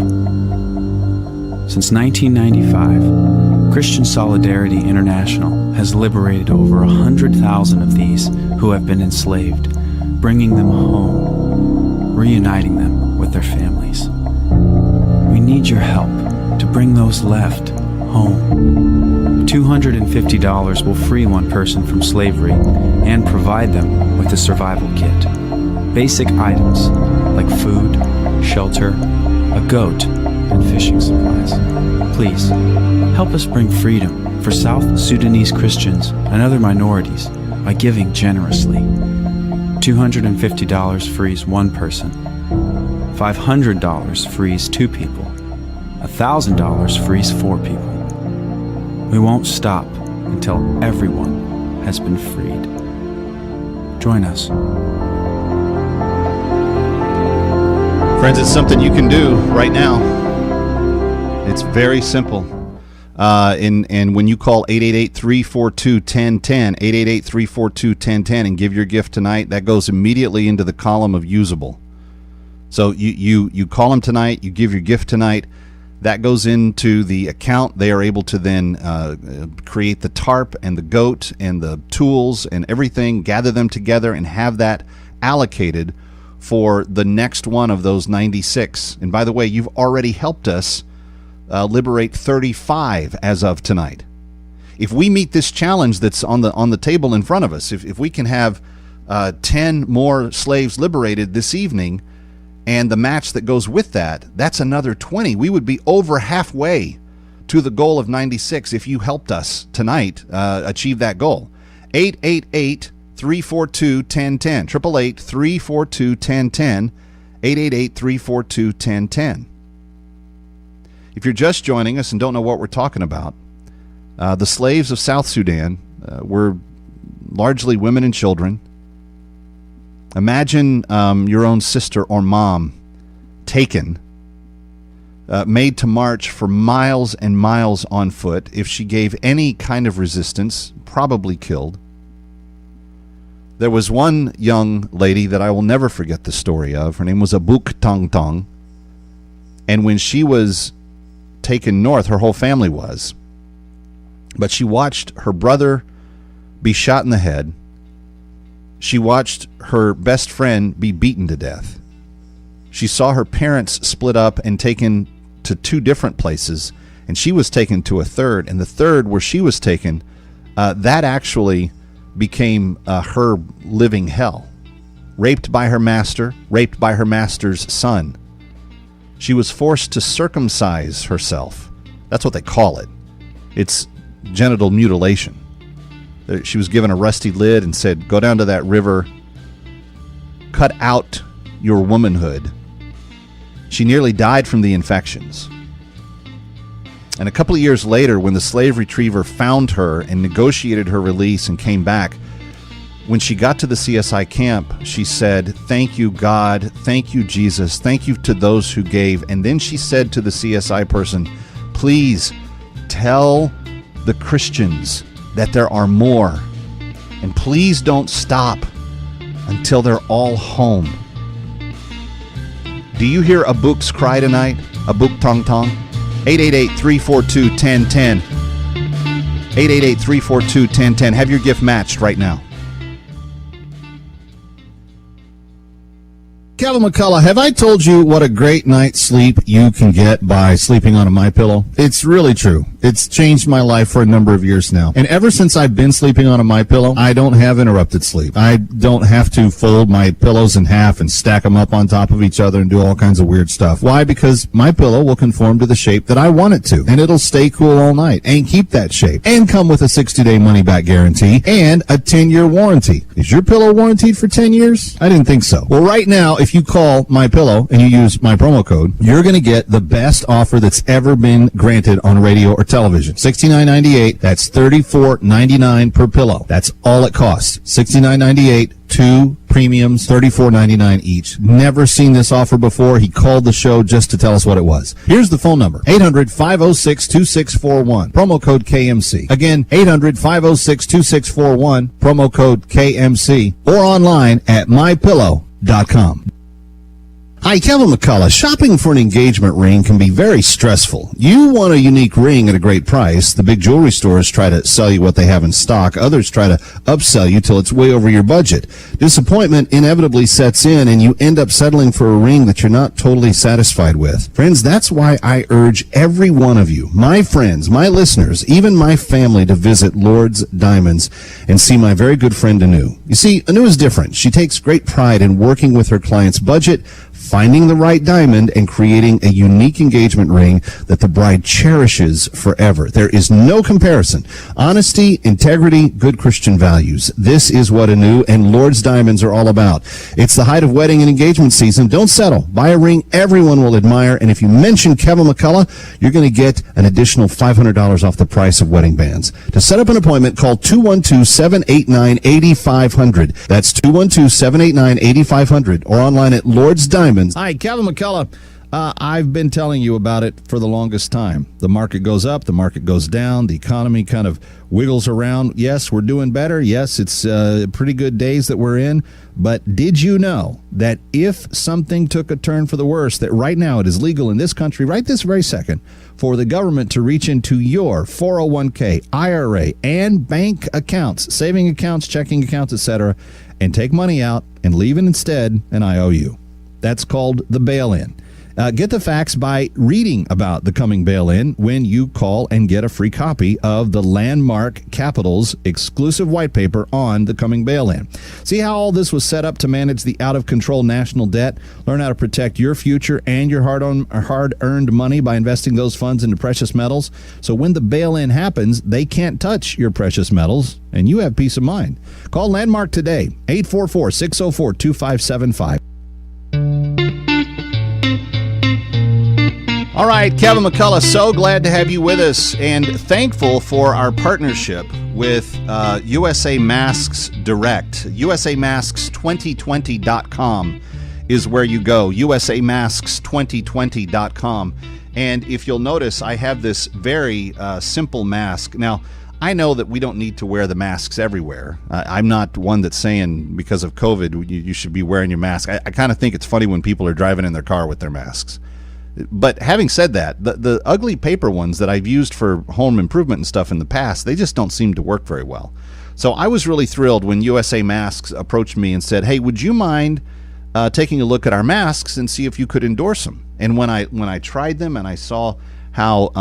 Since 1995, Christian Solidarity International has liberated over 100,000 of these who have been enslaved, bringing them home, reuniting them with their families. We need your help to bring those left home. $250 will free one person from slavery and provide them with a survival kit. Basic items like food, shelter, a goat, and fishing supplies. Please, help us bring freedom for South Sudanese Christians and other minorities by giving generously. $250 frees one person. $500 frees 2 people. $1,000 frees 4 people. We won't stop until everyone has been freed. Join us. Friends, it's something you can do right now. It's very simple. And when you call 888-342-1010, 888-342-1010, and give your gift tonight, that goes immediately into the column of usable. So you call them tonight, you give your gift tonight, that goes into the account. They are able to then create the tarp and the goat and the tools and everything, gather them together, and have that allocated for the next one of those 96. And by the way, you've already helped us liberate 35 as of tonight. If we meet this challenge that's on the table in front of us, if we can have 10 more slaves liberated this evening, and the match that goes with that, that's another 20. We would be over halfway to the goal of 96 if you helped us tonight achieve that goal. 888-342-1010. 888-342-1010. 888-342-1010. If you're just joining us and don't know what we're talking about, the slaves of South Sudan were largely women and children. Imagine your own sister or mom taken, made to march for miles and miles on foot. If she gave any kind of resistance, probably killed. There was one young lady that I will never forget the story of. Her name was Abuk Tong Tong. And when she was taken north, her whole family was. But she watched her brother be shot in the head. She watched her best friend be beaten to death. She saw her parents split up and taken to two different places, and she was taken to a third. And the third, where she was taken, that actually became her living hell. Raped by her master, raped by her master's son. She was forced to circumcise herself. That's what they call it. It's genital mutilation. She was given a rusty lid and said, go down to that river, cut out your womanhood. She nearly died from the infections. And a couple of years later, when the slave retriever found her and negotiated her release and came back, when she got to the CSI camp, she said, thank you, God. Thank you, Jesus. Thank you to those who gave. And then she said to the CSI person, please tell the Christians that there are more. And please don't stop until they're all home. Do you hear Abuk's cry tonight? Abuk Tong Tong? 888-342-1010. 888-342-1010. Have your gift matched right now. Kevin McCullough, have I told you what a great night's sleep you can get by sleeping on a MyPillow? It's really true. It's changed my life for a number of years now. And ever since I've been sleeping on a MyPillow, I don't have interrupted sleep. I don't have to fold my pillows in half and stack them up on top of each other and do all kinds of weird stuff. Why? Because MyPillow will conform to the shape that I want it to. And it'll stay cool all night and keep that shape. And come with a 60-day money-back guarantee and a 10-year warranty. Is your pillow warranted for 10 years? I didn't think so. Well, right now, if you call MyPillow and you use my promo code, you're going to get the best offer that's ever been granted on radio or television. $69.98. That's $34.99 per pillow. That's all it costs. $69.98. 2 premiums, $34.99 each. Never seen this offer before. He called the show just to tell us what it was. Here's the phone number. 800-506-2641. Promo code KMC. Again, 800-506-2641. Promo code KMC. Or online at mypillow.com. Hi, Kevin McCullough. Shopping for an engagement ring can be very stressful. You want a unique ring at a great price. The big jewelry stores try to sell you what they have in stock. Others try to upsell you till it's way over your budget. Disappointment inevitably sets in, and you end up settling for a ring that you're not totally satisfied with. Friends, that's why I urge every one of you, my friends, my listeners, even my family, to visit Lord's Diamonds and see my very good friend Anu. You see, Anu is different. She takes great pride in working with her client's budget, finding the right diamond, and creating a unique engagement ring that the bride cherishes forever. There is no comparison. Honesty, integrity, good Christian values. This is what Anu and Lord's Diamonds are all about. It's the height of wedding and engagement season. Don't settle. Buy a ring everyone will admire, and if you mention Kevin McCullough, you're going to get an additional $500 off the price of wedding bands. To set up an appointment, call 212-789-8500. That's 212-789-8500, or online at Lord's Diamonds. Hi, Kevin McCullough. I've been telling you about it for the longest time. The market goes up, the market goes down, the economy kind of wiggles around. Yes, we're doing better. Yes, it's pretty good days that we're in. But did you know that if something took a turn for the worse, that right now it is legal in this country, right this very second, for the government to reach into your 401k, IRA, and bank accounts, saving accounts, checking accounts, etc., and take money out and leave it instead an IOU? That's called the bail-in. Get the facts by reading about the coming bail-in when you call and get a free copy of the Landmark Capital's exclusive white paper on the coming bail-in. See how all this was set up to manage the out-of-control national debt? Learn how to protect your future and your hard-earned money by investing those funds into precious metals. So when the bail-in happens, they can't touch your precious metals, and you have peace of mind. Call Landmark today, 844-604-2575. All right, Kevin McCullough, so glad to have you with us and thankful for our partnership with USA Masks Direct. USAmasks2020.com is where you go, USAmasks2020.com. And if you'll notice, I have this very simple mask. Now, I know that we don't need to wear the masks everywhere. I'm not one that's saying because of COVID you should be wearing your mask. I kind of think it's funny when people are driving in their car with their masks. But having said that, the ugly paper ones that I've used for home improvement and stuff in the past, they just don't seem to work very well. So I was really thrilled when USA Masks approached me and said, hey, would you mind taking a look at our masks and see if you could endorse them? And when I tried them and I saw how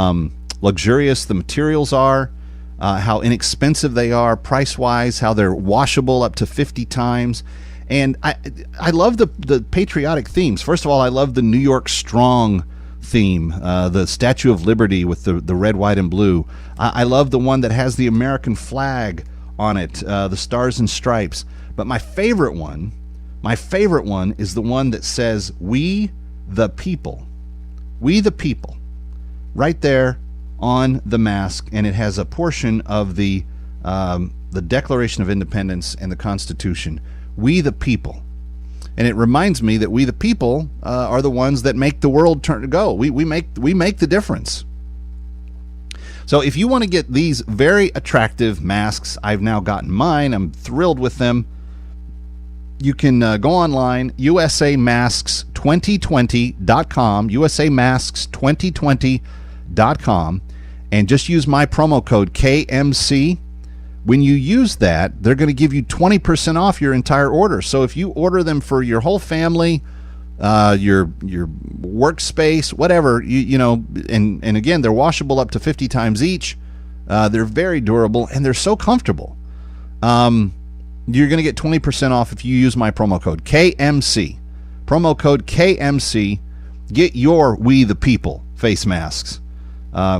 luxurious the materials are, how inexpensive they are price-wise, how they're washable up to 50 times, and I love the patriotic themes. First of all, I love the New York Strong theme, the Statue of Liberty with the red, white, and blue. I love the one that has the American flag on it, the Stars and Stripes. But my favorite one is the one that says, "We the people." We the people. Right there on the mask, and it has a portion of the Declaration of Independence and the Constitution. We the people. And it reminds me that we the people are the ones that make the world go. We make the difference. So if you want to get these very attractive masks, I've now gotten mine. I'm thrilled with them. You can go online, usamasks2020.com, usamasks2020.com, and just use my promo code KMC. When you use that, they're going to give you 20% off your entire order. So if you order them for your whole family, your workspace, whatever, you know, and again, they're washable up to 50 times each. They're very durable, and they're so comfortable. You're going to get 20% off if you use my promo code KMC. Promo code KMC. Get your We the People face masks.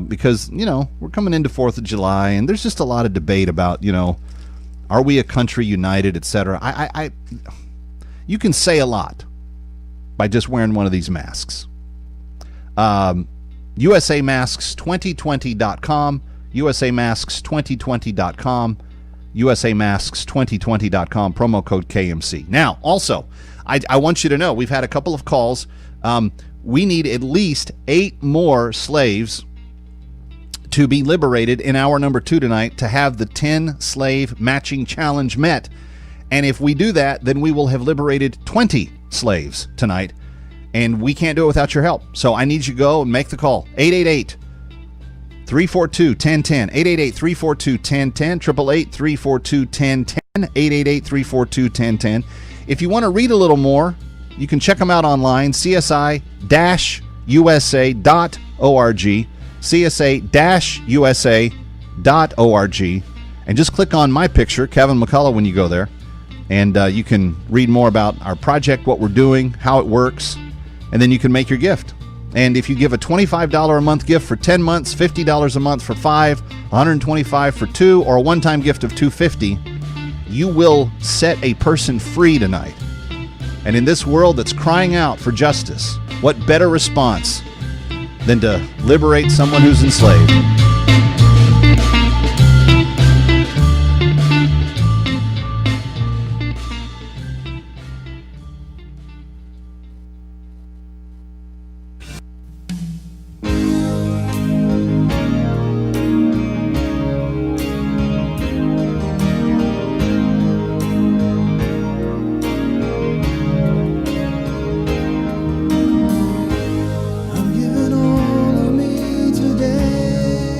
Because, you know, we're coming into 4th of July, and there's just a lot of debate about, you know, are we a country united, etc. You can say a lot by just wearing one of these masks. USAmasks2020.com, USAmasks2020.com, USAmasks2020.com, promo code KMC. Now, also, I want you to know, we've had a couple of calls. We need at least 8 more slaves to be liberated in hour number 2 tonight to have the 10 slave matching challenge met. And if we do that, then we will have liberated 20 slaves tonight. And we can't do it without your help. So I need you to go and make the call. 888-342-1010. 888-342-1010. 888-342-1010. 888-342-1010. If you want to read a little more, you can check them out online, csi-usa.org. csa-usa.org, and just click on my picture, Kevin McCullough, when you go there, and you can read more about our project, what we're doing, how it works, and then you can make your gift. And if you give a $25 a month gift for 10 months, $50 a month for 5, $125 for 2, or a one-time gift of $250, you will set a person free tonight. And in this world that's crying out for justice, what better response than to liberate someone who's enslaved? I'm giving all of me today.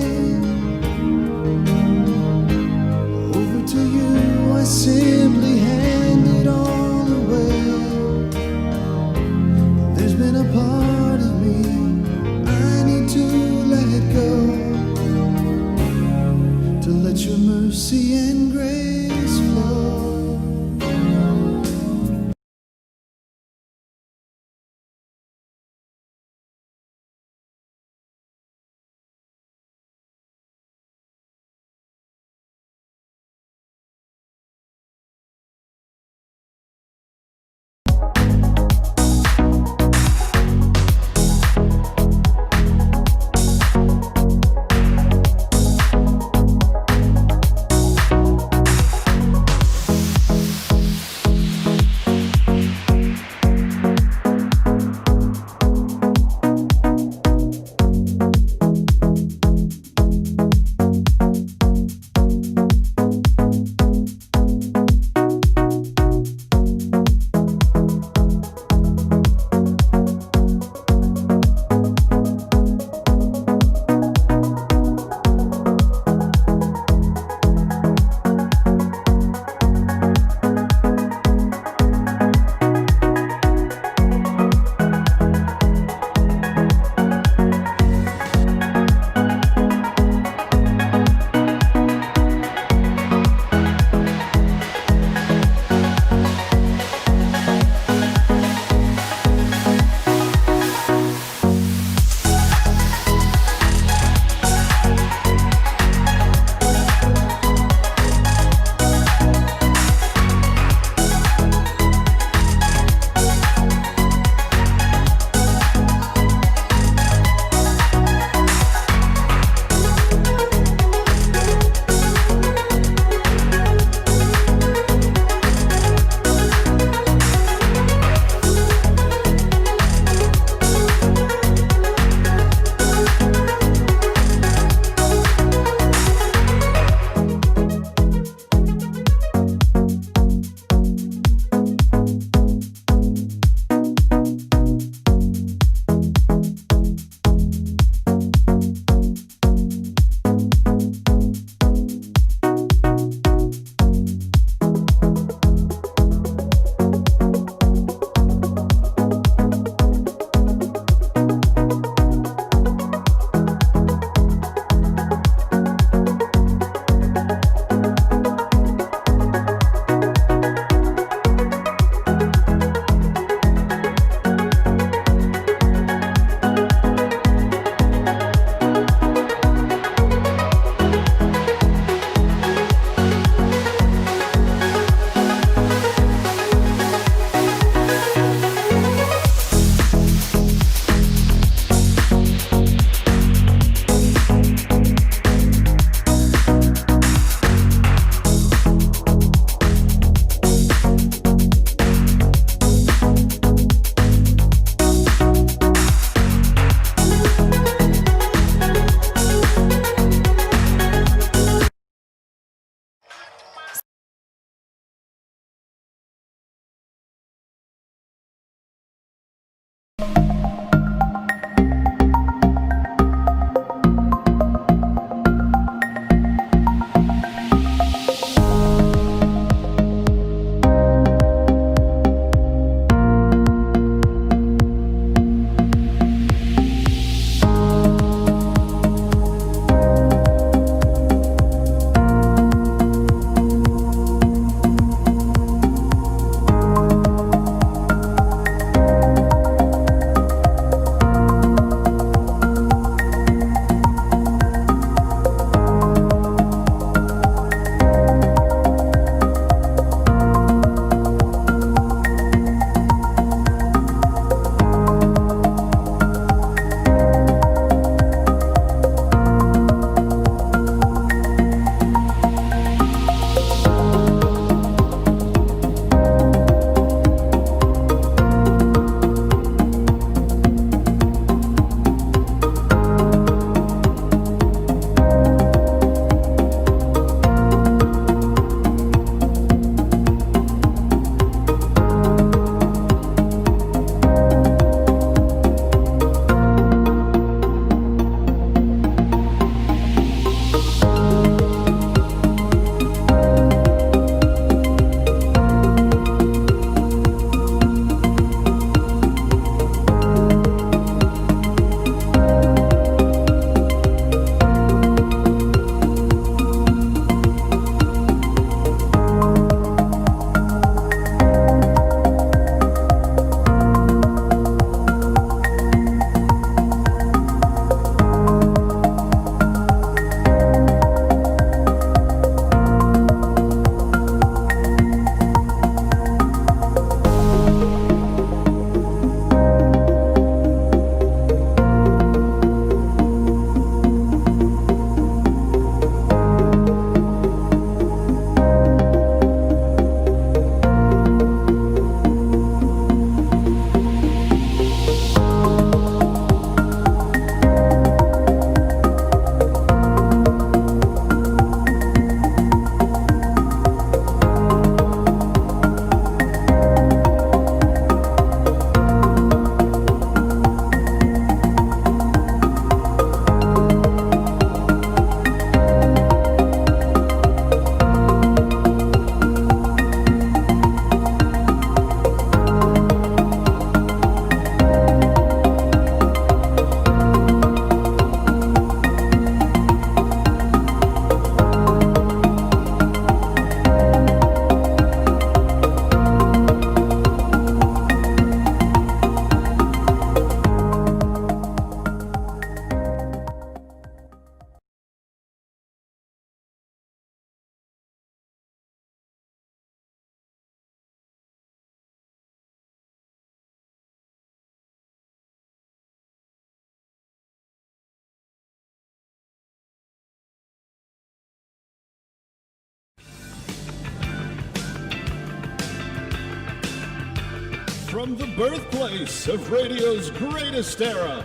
from the birthplace of radio's greatest era,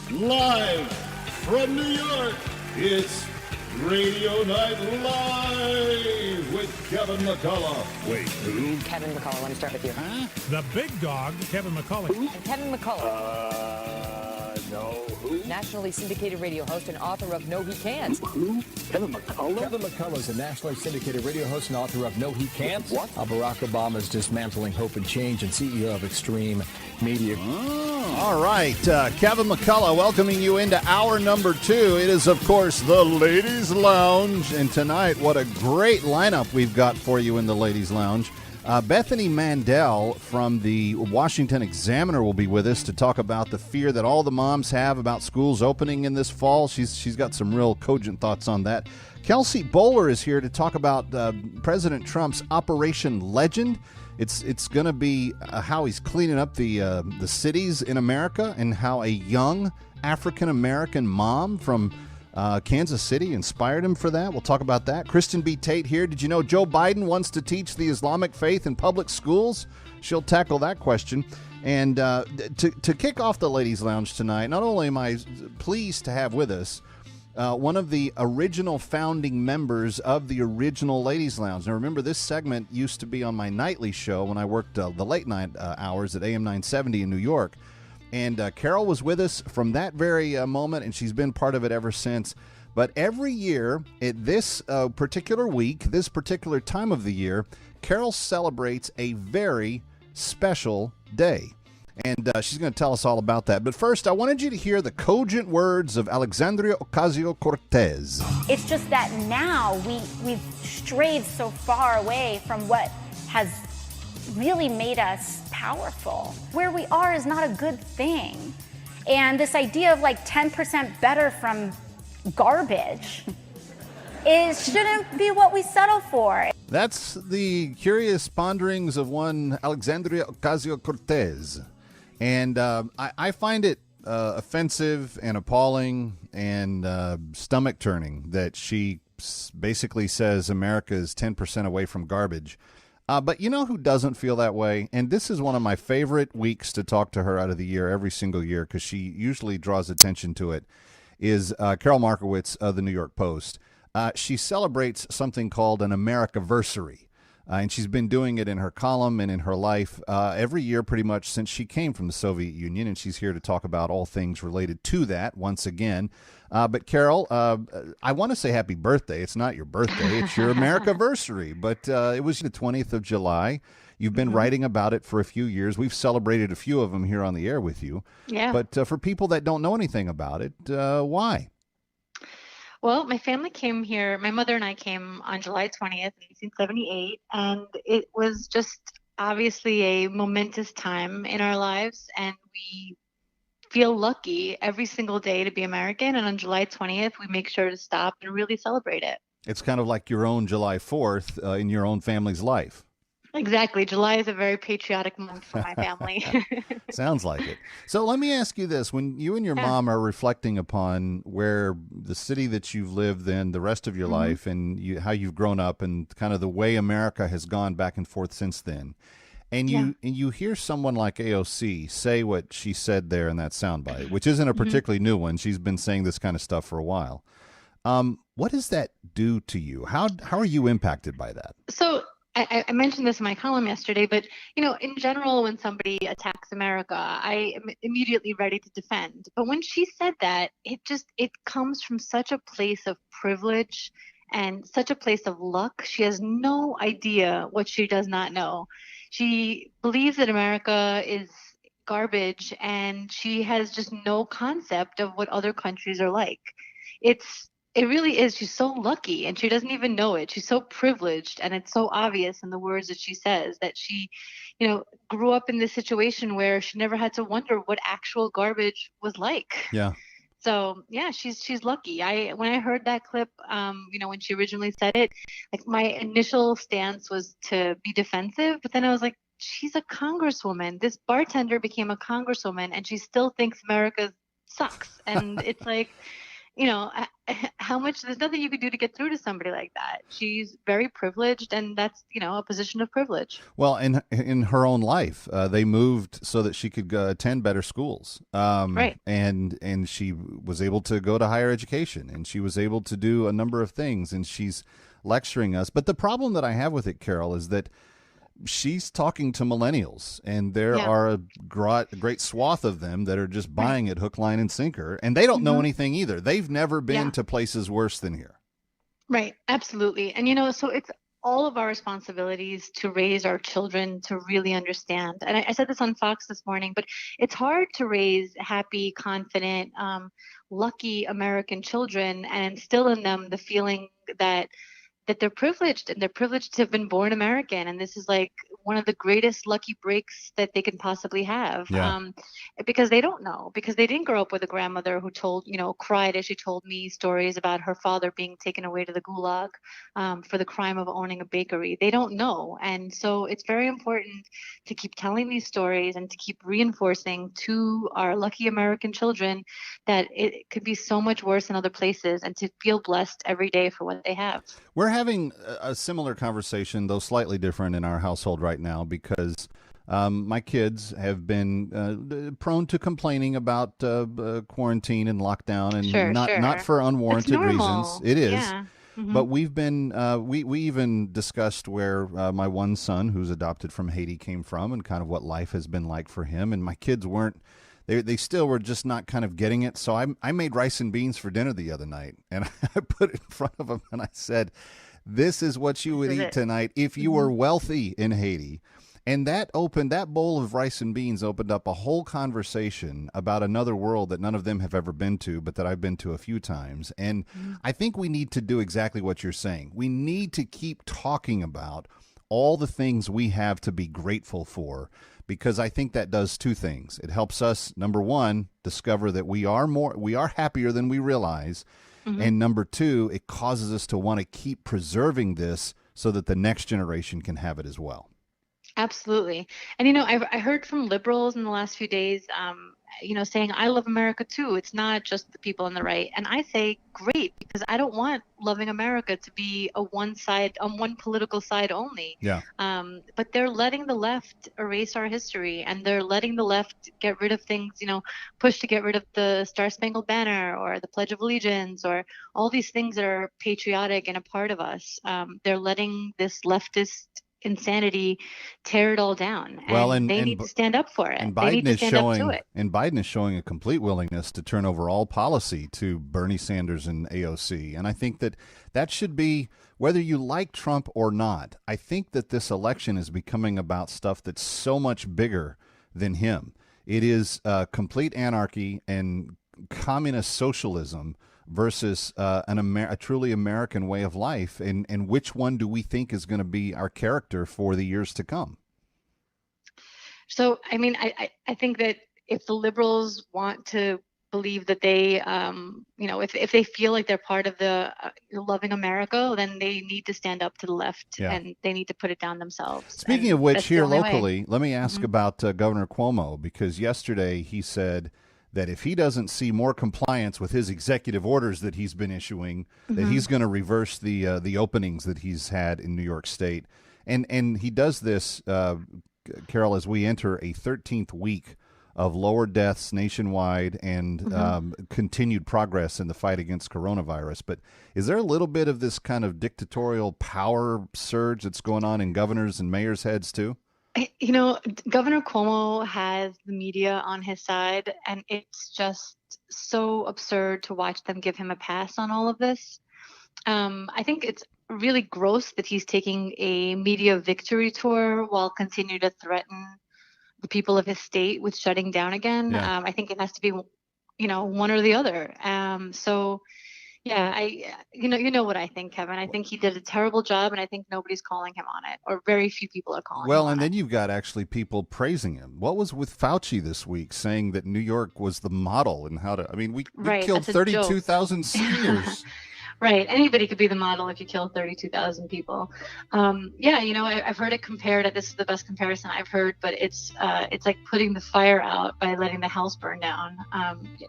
live from New York, it's Radio Night Live with Kevin McCullough. Wait, who? Kevin McCullough, let me start with you. The big dog, Kevin McCullough. And Kevin McCullough. No, who? Nationally syndicated radio host and author of No He Can't. Who? Kevin McCullough? Kevin McCullough is a nationally syndicated radio host and author of No He Can't. What? Barack Obama's Dismantling Hope and Change and CEO of Extreme Media. All right, Kevin McCullough welcoming you into hour number 2. It is, of course, the Ladies Lounge. And tonight, what a great lineup we've got for you in the Ladies Lounge. Bethany Mandel from the Washington Examiner will be with us to talk about the fear that all the moms have about schools opening in this fall. She's got some real cogent thoughts on that. Kelsey Bowler is here to talk about President Trump's Operation Legend. It's going to be how he's cleaning up the cities in America and how a young African-American mom from Kansas City inspired him for that. We'll talk about that. Kristen B. Tate here. Did you know Joe Biden wants to teach the Islamic faith in public schools? She'll tackle that question. And to kick off the Ladies Lounge tonight, not only am I pleased to have with us one of the original founding members of the original Ladies Lounge. Now, remember, this segment used to be on my nightly show when I worked the late night hours at AM 970 in New York. And Carol was with us from that very moment, and she's been part of it ever since. But every year, at this particular week, this particular time of the year, Carol celebrates a very special day. And she's going to tell us all about that. But first, I wanted you to hear the cogent words of Alexandria Ocasio-Cortez. It's just that now we've strayed so far away from what has really made us powerful. Where we are is not a good thing. And this idea of like 10% better from garbage shouldn't be what we settle for. That's the curious ponderings of one Alexandria Ocasio-Cortez. And I find it offensive and appalling and stomach-turning that she basically says America is 10% away from garbage. But you know who doesn't feel that way? And this is one of my favorite weeks to talk to her out of the year, every single year, because she usually draws attention to it, is Carol Markowitz of the New York Post. She celebrates something called an Americaversary. And she's been doing it in her column and in her life every year pretty much since she came from the Soviet Union. And she's here to talk about all things related to that once again. But Carol, I want to say happy birthday. It's not your birthday. It's your Americaversary. But it was the 20th of July. You've been writing about it for a few years. We've celebrated a few of them here on the air with you. Yeah. But for people that don't know anything about it, why? Well, my family came here. My mother and I came on July 20th, 1878, and it was just obviously a momentous time in our lives, and we feel lucky every single day to be American, and on July 20th, we make sure to stop and really celebrate it. It's kind of like your own July 4th in your own family's life. Exactly. July is a very patriotic month for my family. Sounds like it. So let me ask you this. When you and your mom are reflecting upon where the city that you've lived in the rest of your life and how you've grown up and kind of the way America has gone back and forth since then, and you hear someone like AOC say what she said there in that soundbite, which isn't a particularly new one. She's been saying this kind of stuff for a while. What does that do to you? How are you impacted by that? So I mentioned this in my column yesterday, but, you know, in general, when somebody attacks America, I am immediately ready to defend. But when she said that, it comes from such a place of privilege and such a place of luck. She has no idea what she does not know. She believes that America is garbage, and she has just no concept of what other countries are like. It really is. She's so lucky, and she doesn't even know it. She's so privileged, and it's so obvious in the words that she says that she, you know, grew up in this situation where she never had to wonder what actual garbage was like. Yeah. So yeah, she's lucky. When I heard that clip, you know, when she originally said it, like my initial stance was to be defensive, but then I was like, she's a congresswoman. This bartender became a congresswoman, and she still thinks America sucks, and it's like. you know, how much, there's nothing you could do to get through to somebody like that. She's very privileged, and that's, you know, a position of privilege. Well, in her own life, they moved so that she could attend better schools. Right. And she was able to go to higher education, and she was able to do a number of things, and she's lecturing us. But the problem that I have with it, Carol, is that she's talking to millennials, and there are a great swath of them that are just buying it hook, line, and sinker, and they don't know anything either. They've never been to places worse than here. Right, absolutely. And, you know, so it's all of our responsibilities to raise our children to really understand. And I said this on Fox this morning, but it's hard to raise happy, confident, lucky American children and instill in them the feeling that they're privileged, and they're privileged to have been born American. And this is like one of the greatest lucky breaks that they can possibly have. Because they don't know, because they didn't grow up with a grandmother who told, you know, cried as she told me stories about her father being taken away to the gulag for the crime of owning a bakery. They don't know. And so it's very important to keep telling these stories and to keep reinforcing to our lucky American children that it could be so much worse in other places, and to feel blessed every day for what they have. We're having a similar conversation, though slightly different, in our household right now, because my kids have been prone to complaining about quarantine and lockdown, and not for unwarranted reasons. It is. Yeah. But we've been we even discussed where my one son, who's adopted from Haiti, came from, and kind of what life has been like for him. And my kids weren't. They still were just not kind of getting it. So I made rice and beans for dinner the other night, and I put it in front of them, and I said, "This is what you would eat tonight if you were wealthy in Haiti." And that bowl of rice and beans opened up a whole conversation about another world that none of them have ever been to, but that I've been to a few times. And I think we need to do exactly what you're saying. We need to keep talking about all the things we have to be grateful for, because I think that does two things. It helps us, number one, discover that we are happier than we realize. And number two, it causes us to want to keep preserving this so that the next generation can have it as well. Absolutely. And, you know, I heard from liberals in the last few days, you know, saying, I love America too. It's not just the people on the right. And I say, great, because I don't want loving America to be on one political side only. Yeah. But they're letting the left erase our history, and they're letting the left get rid of things, you know, push to get rid of the Star Spangled Banner or the Pledge of Allegiance or all these things that are patriotic and a part of us. They're letting this leftist insanity tear it all down. And they need to stand up for it. And they need to stand up to it. And Biden is showing a complete willingness to turn over all policy to Bernie Sanders and AOC. And I think that should be, whether you like Trump or not, I think that this election is becoming about stuff that's so much bigger than him. It is complete anarchy and communist socialism versus a truly American way of life, and which one do we think is going to be our character for the years to come? So, I mean, I think that if the liberals want to believe that they, you know, if they feel like they're part of the loving America, then they need to stand up to the left, and they need to put it down themselves. Speaking of which, here locally, let me ask about Governor Cuomo, because yesterday he said that if he doesn't see more compliance with his executive orders that he's been issuing, that he's going to reverse the openings that he's had in New York State. And he does this, Carol, as we enter a 13th week of lower deaths nationwide and continued progress in the fight against coronavirus. But is there a little bit of this kind of dictatorial power surge that's going on in governors and mayors' heads too? You know, Governor Cuomo has the media on his side, and it's just so absurd to watch them give him a pass on all of this. I think it's really gross that he's taking a media victory tour while continuing to threaten the people of his state with shutting down again. I think it has to be, you know, one or the other. So, yeah, you know what I think, Kevin. I think he did a terrible job, and I think nobody's calling him on it, or very few people are calling him on it. Well, and then you've got actually people praising him. What was with Fauci this week saying that New York was the model and how to, I mean, we killed 32,000 seniors. Right. Anybody could be the model if you kill 32,000 people. I've heard it compared. This is the best comparison I've heard, but it's like putting the fire out by letting the house burn down.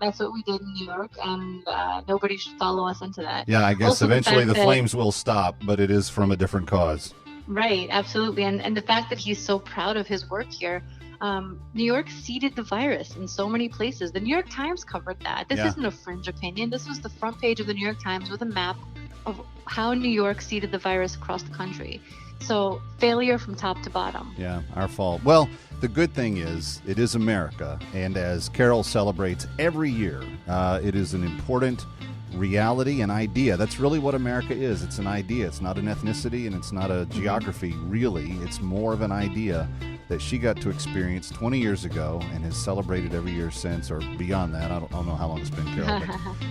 That's what we did in New York, and nobody should follow us into that. Yeah, I guess Also, eventually the fact that- flames will stop, but it is from a different cause. Right, absolutely. And the fact that he's so proud of his work here. New York seeded the virus in so many places. The New York Times covered that. This isn't a fringe opinion. This was the front page of the New York Times with a map of how New York seeded the virus across the country. So failure from top to bottom. Yeah, our fault. Well, the good thing is it is America, and as Carol celebrates every year, it is an important reality, an idea. That's really what America is. It's an idea. It's not an ethnicity, and it's not a geography, really. It's more of an idea that she got to experience 20 years ago and has celebrated every year since, or beyond that. I don't know how long it's been, Carol.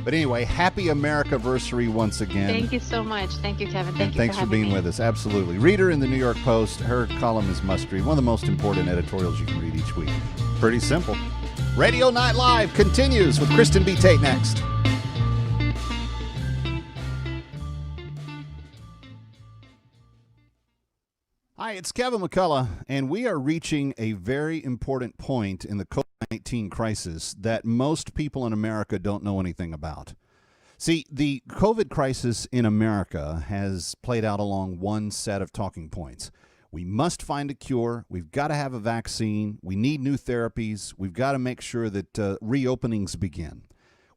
But anyway, happy Americaversary once again. Thank you so much. Thank you, Kevin. And thanks for being with us. Absolutely. Read her in the New York Post. Her column is must-read. One of the most important editorials you can read each week. Pretty simple. Radio Night Live continues with Kristen B. Tate next. Hi, it's Kevin McCullough, and we are reaching a very important point in the COVID-19 crisis that most people in America don't know anything about. See, the COVID crisis in America has played out along one set of talking points. We must find a cure. We've got to have a vaccine. We need new therapies. We've got to make sure that reopenings begin,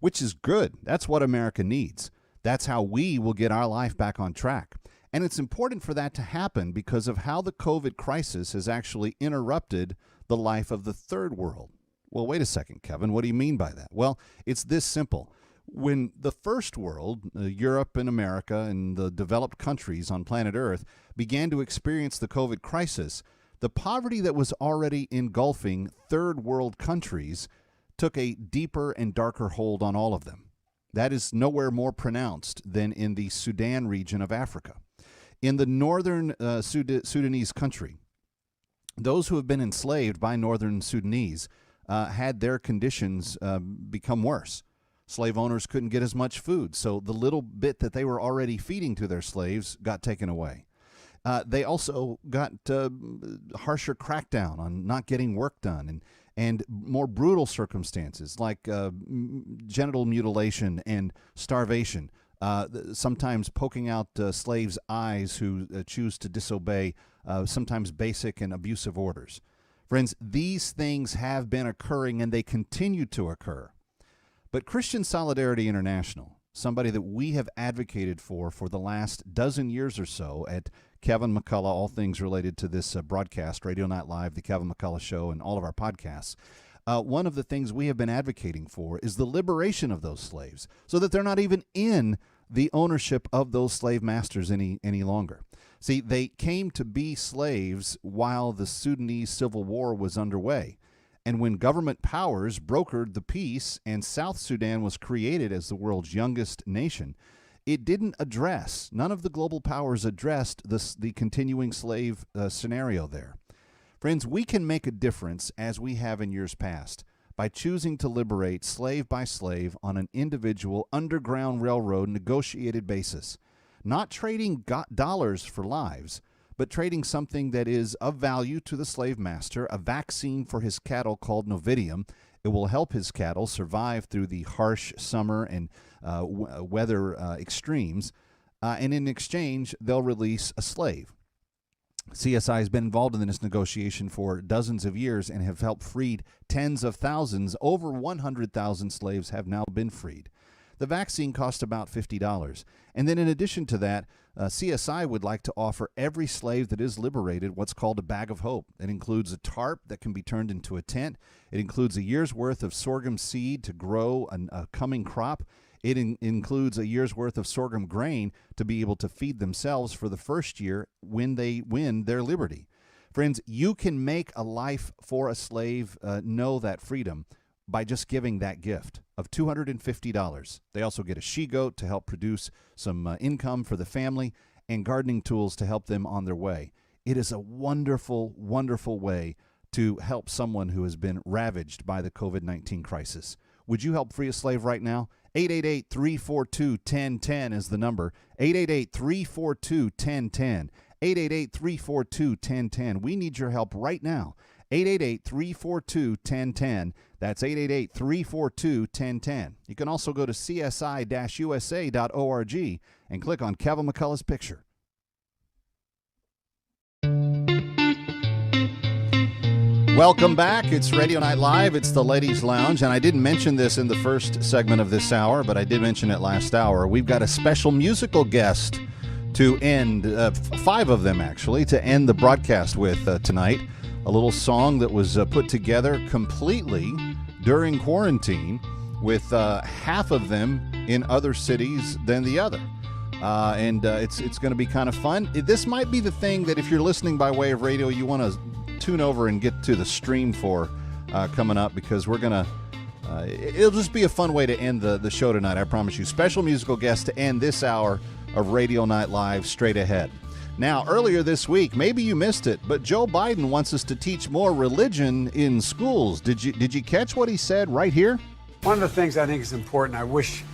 which is good. That's what America needs. That's how we will get our life back on track. And it's important for that to happen because of how the COVID crisis has actually interrupted the life of the third world. Well, wait a second, Kevin. What do you mean by that? Well, it's this simple. When the first world, Europe and America and the developed countries on planet Earth, began to experience the COVID crisis, the poverty that was already engulfing third world countries took a deeper and darker hold on all of them. That is nowhere more pronounced than in the Sudan region of Africa. In the northern Sudanese country, those who have been enslaved by northern Sudanese had their conditions become worse. Slave owners couldn't get as much food, so the little bit that they were already feeding to their slaves got taken away. They also got harsher crackdown on not getting work done and more brutal circumstances like genital mutilation and starvation. Sometimes poking out slaves' eyes who choose to disobey sometimes basic and abusive orders. Friends, these things have been occurring and they continue to occur. But Christian Solidarity International, somebody that we have advocated for the last dozen years or so at Kevin McCullough, all things related to this broadcast, Radio Night Live, the Kevin McCullough Show, and all of our podcasts, one of the things we have been advocating for is the liberation of those slaves so that they're not even in the ownership of those slave masters any longer. See, they came to be slaves while the Sudanese Civil War was underway. And when government powers brokered the peace and South Sudan was created as the world's youngest nation, it didn't address, none of the global powers addressed the continuing slave scenario there. Friends, we can make a difference, as we have in years past, by choosing to liberate slave by slave on an individual Underground Railroad negotiated basis, not trading dollars for lives, but trading something that is of value to the slave master, a vaccine for his cattle called Novidium. It will help his cattle survive through the harsh summer and weather extremes, and in exchange, they'll release a slave. CSI has been involved in this negotiation for dozens of years and have helped freed tens of thousands. Over 100,000 slaves have now been freed. The vaccine cost about $50. And then in addition to that, CSI would like to offer every slave that is liberated what's called a bag of hope. It includes a tarp that can be turned into a tent. It includes a year's worth of sorghum seed to grow a coming crop. It includes a year's worth of sorghum grain to be able to feed themselves for the first year when they win their liberty. Friends, you can make a life for a slave know that freedom by just giving that gift of $250. They also get a she-goat to help produce some income for the family and gardening tools to help them on their way. It is a wonderful, wonderful way to help someone who has been ravaged by the COVID-19 crisis. Would you help free a slave right now? 888-342-1010 is the number. 888-342-1010. 888-342-1010. We need your help right now. 888-342-1010. That's 888-342-1010. You can also go to csi-usa.org and click on Kevin McCullough's picture. Welcome back. It's Radio Night Live. It's the Ladies Lounge, and I didn't mention this in the first segment of this hour, but I did mention it last hour. We've got a special musical guest to end, 5 of them actually, to end the broadcast with tonight. A little song that was put together completely during quarantine, with half of them in other cities than the other. And it's going to be kind of fun. This might be the thing that if you're listening by way of radio, you want to tune over and get to the stream for coming up, because we're going to it'll just be a fun way to end the show tonight, I promise you. Special musical guest to end this hour of Radio Night Live straight ahead. Now, earlier this week, maybe you missed it, but Joe Biden wants us to teach more religion in schools. Did you catch what he said right here? One of the things I think is important, I wish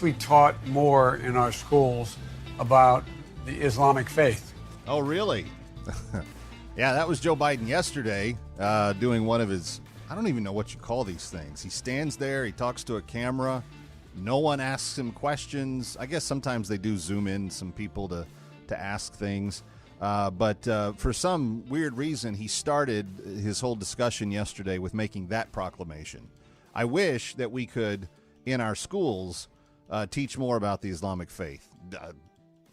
we taught more in our schools about the Islamic faith. Oh, really? Yeah, that was Joe Biden yesterday doing one of his, I don't even know what you call these things. He stands there, he talks to a camera, no one asks him questions. I guess sometimes they do zoom in some people to ask things. But for some weird reason, he started his whole discussion yesterday with making that proclamation. I wish that we could, in our schools, teach more about the Islamic faith.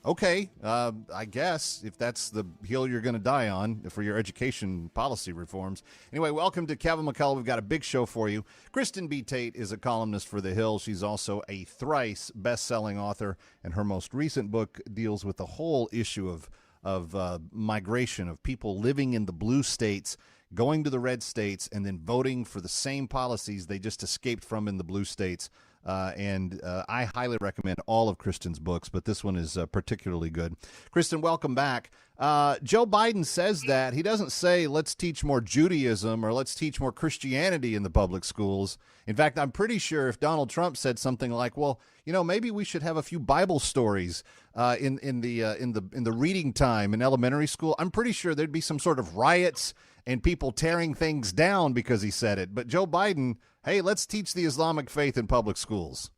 Okay, I guess if that's the hill you're going to die on for your education policy reforms. Anyway, welcome to Kevin McCullough. We've got a big show for you. Kristen B. Tate is a columnist for The Hill. She's also a thrice best-selling author, and her most recent book deals with the whole issue of migration, of people living in the blue states, going to the red states, and then voting for the same policies they just escaped from in the blue states. And I highly recommend all of Kristen's books, but this one is particularly good. Kristen, welcome back. Joe Biden says that. He doesn't say let's teach more Judaism or let's teach more Christianity in the public schools. In fact, I'm pretty sure if Donald Trump said something like, well, maybe we should have a few Bible stories in the reading time in elementary school, I'm pretty sure there'd be some sort of riots and people tearing things down because he said it. But Joe Biden, hey, let's teach the Islamic faith in public schools.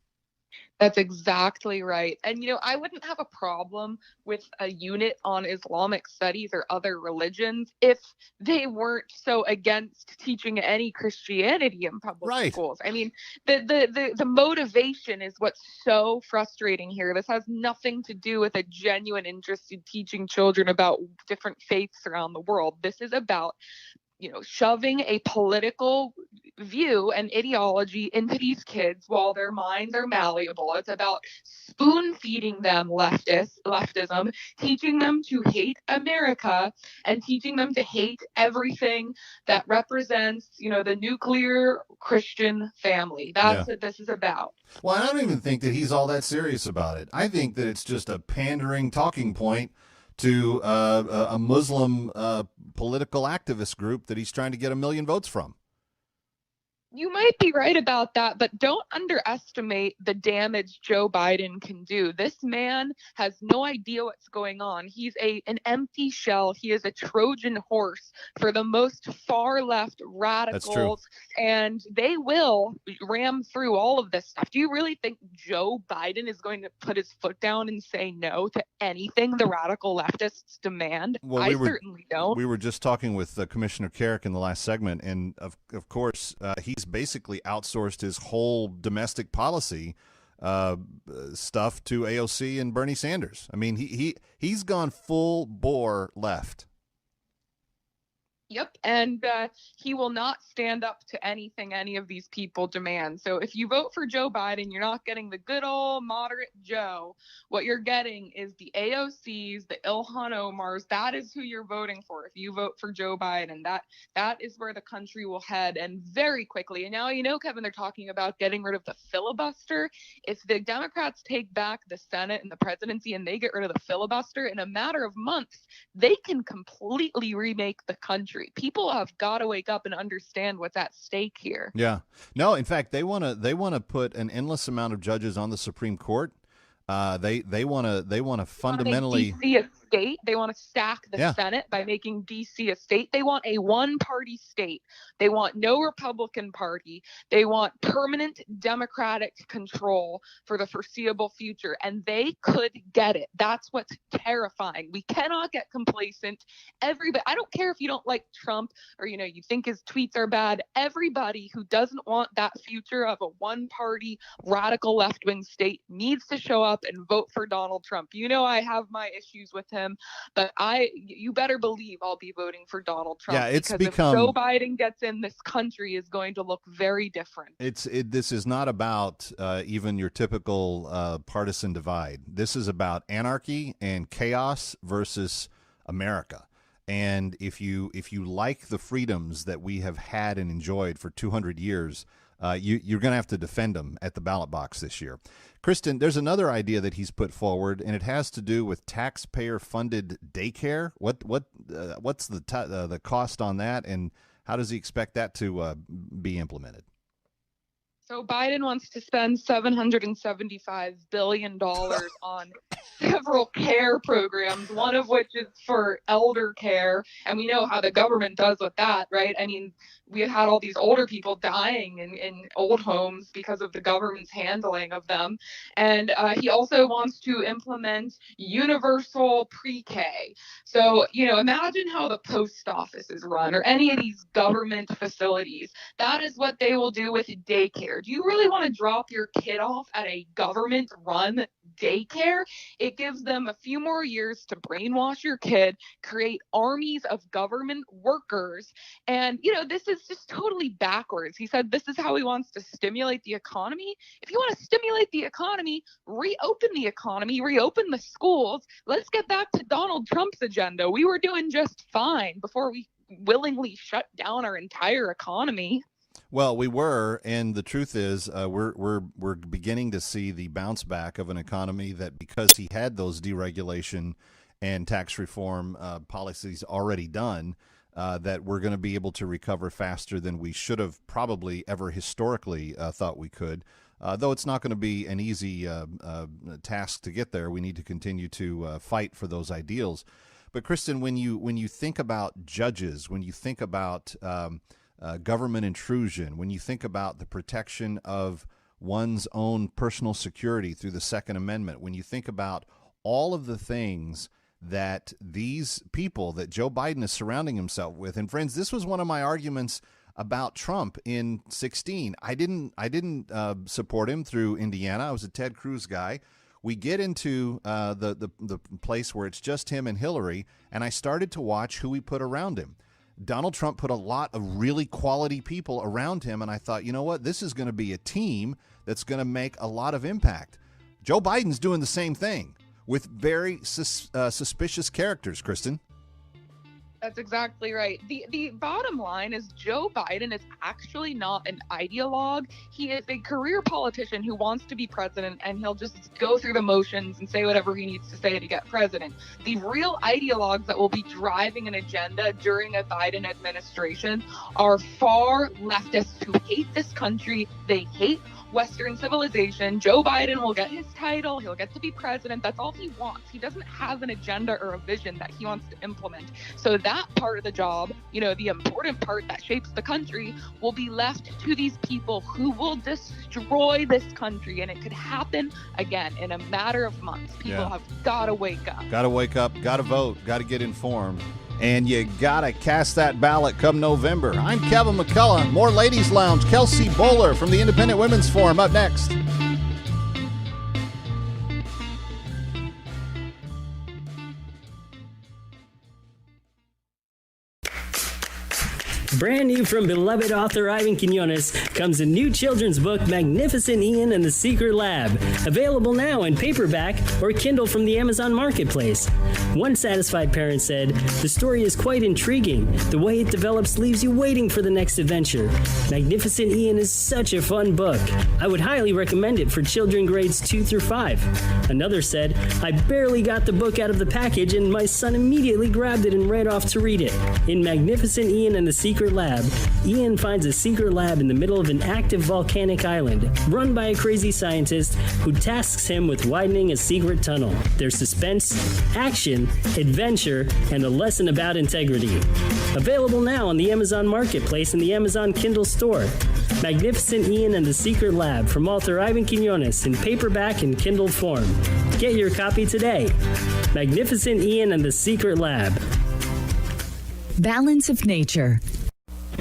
That's exactly right. And, I wouldn't have a problem with a unit on Islamic studies or other religions if they weren't so against teaching any Christianity in public schools. I mean, the motivation is what's so frustrating here. This has nothing to do with a genuine interest in teaching children about different faiths around the world. This is about shoving a political view and ideology into these kids while their minds are malleable. It's about spoon feeding them leftism, teaching them to hate America and teaching them to hate everything that represents, the nuclear Christian family. That's what this is about. Well, I don't even think that he's all that serious about it. I think that it's just a pandering talking point to a Muslim political activist group that he's trying to get 1 million votes from. You might be right about that, but don't underestimate the damage Joe Biden can do. This man has no idea what's going on. He's an empty shell. He is a Trojan horse for the most far left radicals, and they will ram through all of this stuff. Do you really think Joe Biden is going to put his foot down and say no to anything the radical leftists demand? Well, I certainly don't. We were just talking with Commissioner Carrick in the last segment, and of course, he's basically outsourced his whole domestic policy stuff to AOC and Bernie Sanders. I mean, he's gone full bore left. Yep, and he will not stand up to anything any of these people demand. So if you vote for Joe Biden, you're not getting the good old moderate Joe. What you're getting is the AOCs, the Ilhan Omars. That is who you're voting for if you vote for Joe Biden. That is where the country will head, and very quickly. And now, Kevin, they're talking about getting rid of the filibuster. If the Democrats take back the Senate and the presidency and they get rid of the filibuster, in a matter of months, they can completely remake the country. country. People have got to wake up and understand what's at stake here. Yeah. No, in fact, they want to put an endless amount of judges on the Supreme Court. They want to fundamentally DC a state. They want to stack the Yeah. Senate by making DC a state. They want a one-party state. They want no Republican Party. They want permanent Democratic control for the foreseeable future, and they could get it. That's what's terrifying. We cannot get complacent. Everybody, I don't care if you don't like Trump or you think his tweets are bad. Everybody who doesn't want that future of a one-party radical left-wing state needs to show up and vote for Donald Trump. I have my issues with him, but you better believe I'll be voting for Donald Trump. Yeah, it's because become- if Joe Biden gets in, this country is going to look very different. This is not about even your typical partisan divide. This is about anarchy and chaos versus America. And if you like the freedoms that we have had and enjoyed for 200 years, you're going to have to defend them at the ballot box this year. Kristen, there's another idea that he's put forward, and it has to do with taxpayer-funded daycare. What's the cost on that, and how does he expect that to be implemented? So Biden wants to spend $775 billion on several care programs, one of which is for elder care. And we know how the government does with that, right? I mean, we have had all these older people dying in old homes because of the government's handling of them. And he also wants to implement universal pre-K. So, imagine how the post office is run or any of these government facilities. That is what they will do with daycare. Do you really want to drop your kid off at a government-run daycare? It gives them a few more years to brainwash your kid, create armies of government workers. And, this is just totally backwards. He said this is how he wants to stimulate the economy. If you want to stimulate the economy, reopen the economy, reopen the schools. Let's get back to Donald Trump's agenda. We were doing just fine before we willingly shut down our entire economy. Well, we were, and the truth is, we're beginning to see the bounce back of an economy that, because he had those deregulation and tax reform policies already done, that we're going to be able to recover faster than we should have probably ever historically thought we could. Though it's not going to be an easy task to get there, we need to continue to fight for those ideals. But Kristen, when you think about judges, when you think about government intrusion, when you think about the protection of one's own personal security through the Second Amendment, when you think about all of the things that these people that Joe Biden is surrounding himself with, and friends, this was one of my arguments about Trump in 2016. I didn't support him through Indiana. I was a Ted Cruz guy. We get into the place where it's just him and Hillary, and I started to watch who he put around him. Donald Trump put a lot of really quality people around him, and I thought, you know what? This is going to be a team that's going to make a lot of impact. Joe Biden's doing the same thing with very suspicious characters, Kristen. That's exactly right. The bottom line is Joe Biden is actually not an ideologue. He is a career politician who wants to be president, and he'll just go through the motions and say whatever he needs to say to get president. The real ideologues that will be driving an agenda during a Biden administration are far leftists who hate this country. They hate Western civilization. Joe Biden will get his title. He'll get to be president. That's all he wants. He doesn't have an agenda or a vision that he wants to implement. So that part of the job, the important part that shapes the country, will be left to these people who will destroy this country. And it could happen again in a matter of months. People have got to wake up. Got to wake up. Got to vote. Got to get informed. And you got to cast that ballot come November. I'm Kevin McCullough. More Ladies Lounge. Kelsey Bowler from the Independent Women's Forum up next. Brand new from beloved author Ivan Quinones comes a new children's book, Magnificent Ian and the Secret Lab. Available now in paperback or Kindle from the Amazon Marketplace. One satisfied parent said, "The story is quite intriguing. The way it develops leaves you waiting for the next adventure. Magnificent Ian is such a fun book. I would highly recommend it for children grades 2 through 5. Another said, "I barely got the book out of the package and my son immediately grabbed it and ran off to read it." In Magnificent Ian and the Secret Lab, Ian finds a secret lab in the middle of an active volcanic island, run by a crazy scientist who tasks him with widening a secret tunnel. There's suspense, action, adventure, and a lesson about integrity. Available now on the Amazon Marketplace and the Amazon Kindle store. Magnificent Ian and the Secret Lab from author Ivan Quinones in paperback and Kindle form. Get your copy today. Magnificent Ian and the Secret Lab. Balance of Nature.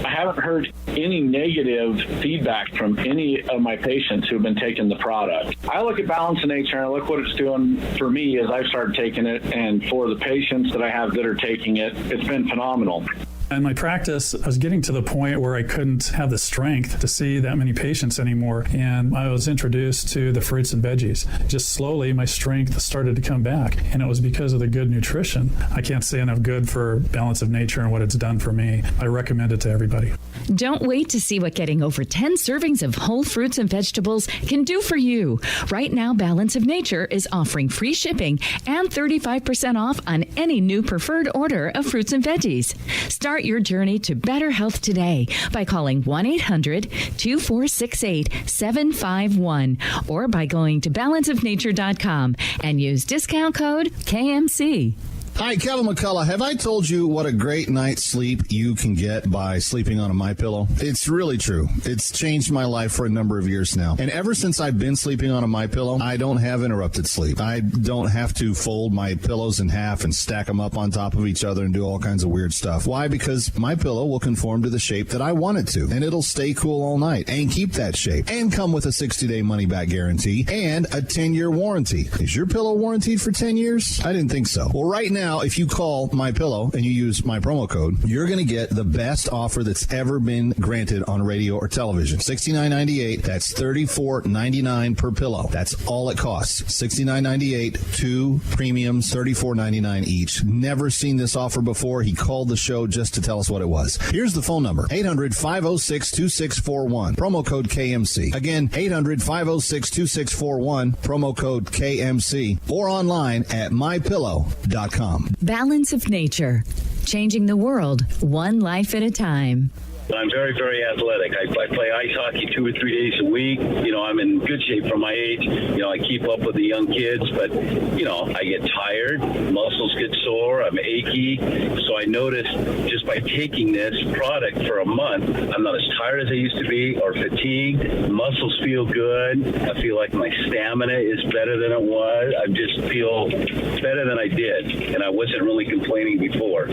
I haven't heard any negative feedback from any of my patients who've been taking the product. I look at Balance of Nature and I look what it's doing for me as I've started taking it, and for the patients that I have that are taking it, it's been phenomenal. In my practice, I was getting to the point where I couldn't have the strength to see that many patients anymore. And I was introduced to the fruits and veggies. Just slowly, my strength started to come back. And it was because of the good nutrition. I can't say enough good for Balance of Nature and what it's done for me. I recommend it to everybody. Don't wait to see what getting over 10 servings of whole fruits and vegetables can do for you. Right now, Balance of Nature is offering free shipping and 35% off on any new preferred order of fruits and veggies. Start your journey to better health today by calling 1-800-2468-751 or by going to balanceofnature.com and use discount code KMC. Hi, Kevin McCullough. Have I told you what a great night's sleep you can get by sleeping on a MyPillow? It's really true. It's changed my life for a number of years now. And ever since I've been sleeping on a MyPillow, I don't have interrupted sleep. I don't have to fold my pillows in half and stack them up on top of each other and do all kinds of weird stuff. Why? Because MyPillow will conform to the shape that I want it to, and it'll stay cool all night and keep that shape and come with a 60-day money-back guarantee and a 10-year warranty. Is your pillow warranted for 10 years? I didn't think so. Well, right now, if you call MyPillow and you use my promo code, you're going to get the best offer that's ever been granted on radio or television. $69.98. That's $34.99 per pillow. That's all it costs. $69.98, 2 premiums, $34.99 each. Never seen this offer before. He called the show just to tell us what it was. Here's the phone number, 800-506-2641, promo code KMC. Again, 800-506-2641, promo code KMC, or online at mypillow.com. Balance of Nature. Changing the world one life at a time. I'm very, very athletic. I play ice hockey 2 or 3 days a week. I'm in good shape for my age. I keep up with the young kids, but, I get tired. Muscles get sore. I'm achy. So I noticed just by taking this product for a month, I'm not as tired as I used to be or fatigued. Muscles feel good. I feel like my stamina is better than it was. I just feel better than I did, and I wasn't really complaining before.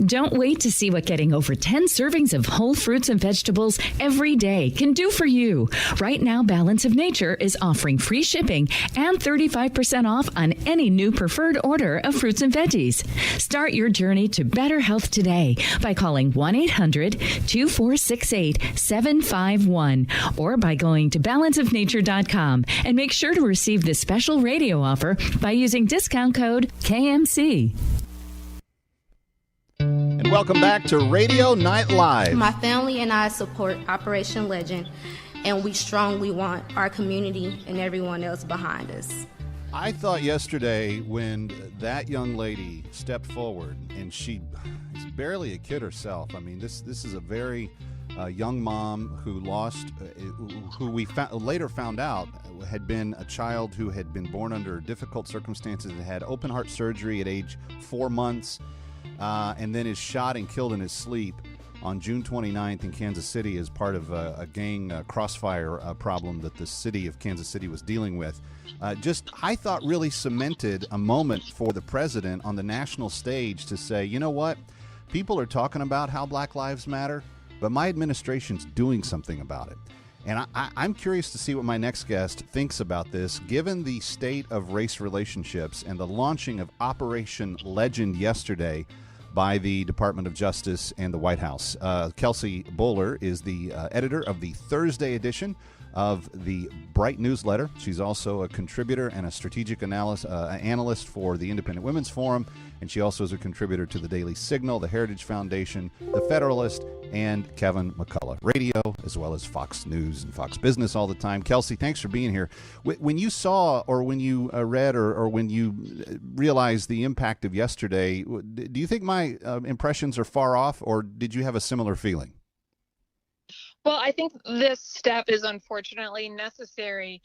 Don't wait to see what getting over 10 servings of whole fruits and vegetables every day can do for you. Right now, Balance of Nature is offering free shipping and 35% off on any new preferred order of fruits and veggies. Start your journey to better health today by calling 1-800-2468-751 or by going to balanceofnature.com, and make sure to receive this special radio offer by using discount code KMC. And welcome back to Radio Night Live. My family and I support Operation Legend, and we strongly want our community and everyone else behind us. I thought yesterday when that young lady stepped forward, and she is barely a kid herself. I mean, this is a very young mom who lost, who we later found out had been a child who had been born under difficult circumstances and had open heart surgery at age 4 months. And then is shot and killed in his sleep on June 29th in Kansas City as part of a gang crossfire problem that the city of Kansas City was dealing with. I thought really cemented a moment for the president on the national stage to say, you know what, people are talking about how Black Lives Matter, but my administration's doing something about it. And I'm curious to see what my next guest thinks about this, given the state of race relationships and the launching of Operation Legend yesterday. by the Department of Justice and the White House. Kelsey Bolar is the editor of the Thursday edition of the Bright newsletter. She's also a contributor and a strategic analyst for the Independent Women's Forum, and she also is a contributor to the Daily Signal, the Heritage Foundation, the Federalist, and Kevin McCullough Radio, as well as Fox News and Fox Business all the time. Kelsey, thanks for being here. When you saw, or when you read, or when you realized the impact of yesterday, do you think my impressions are far off, or did you have a similar feeling? Well, I think this step is unfortunately necessary.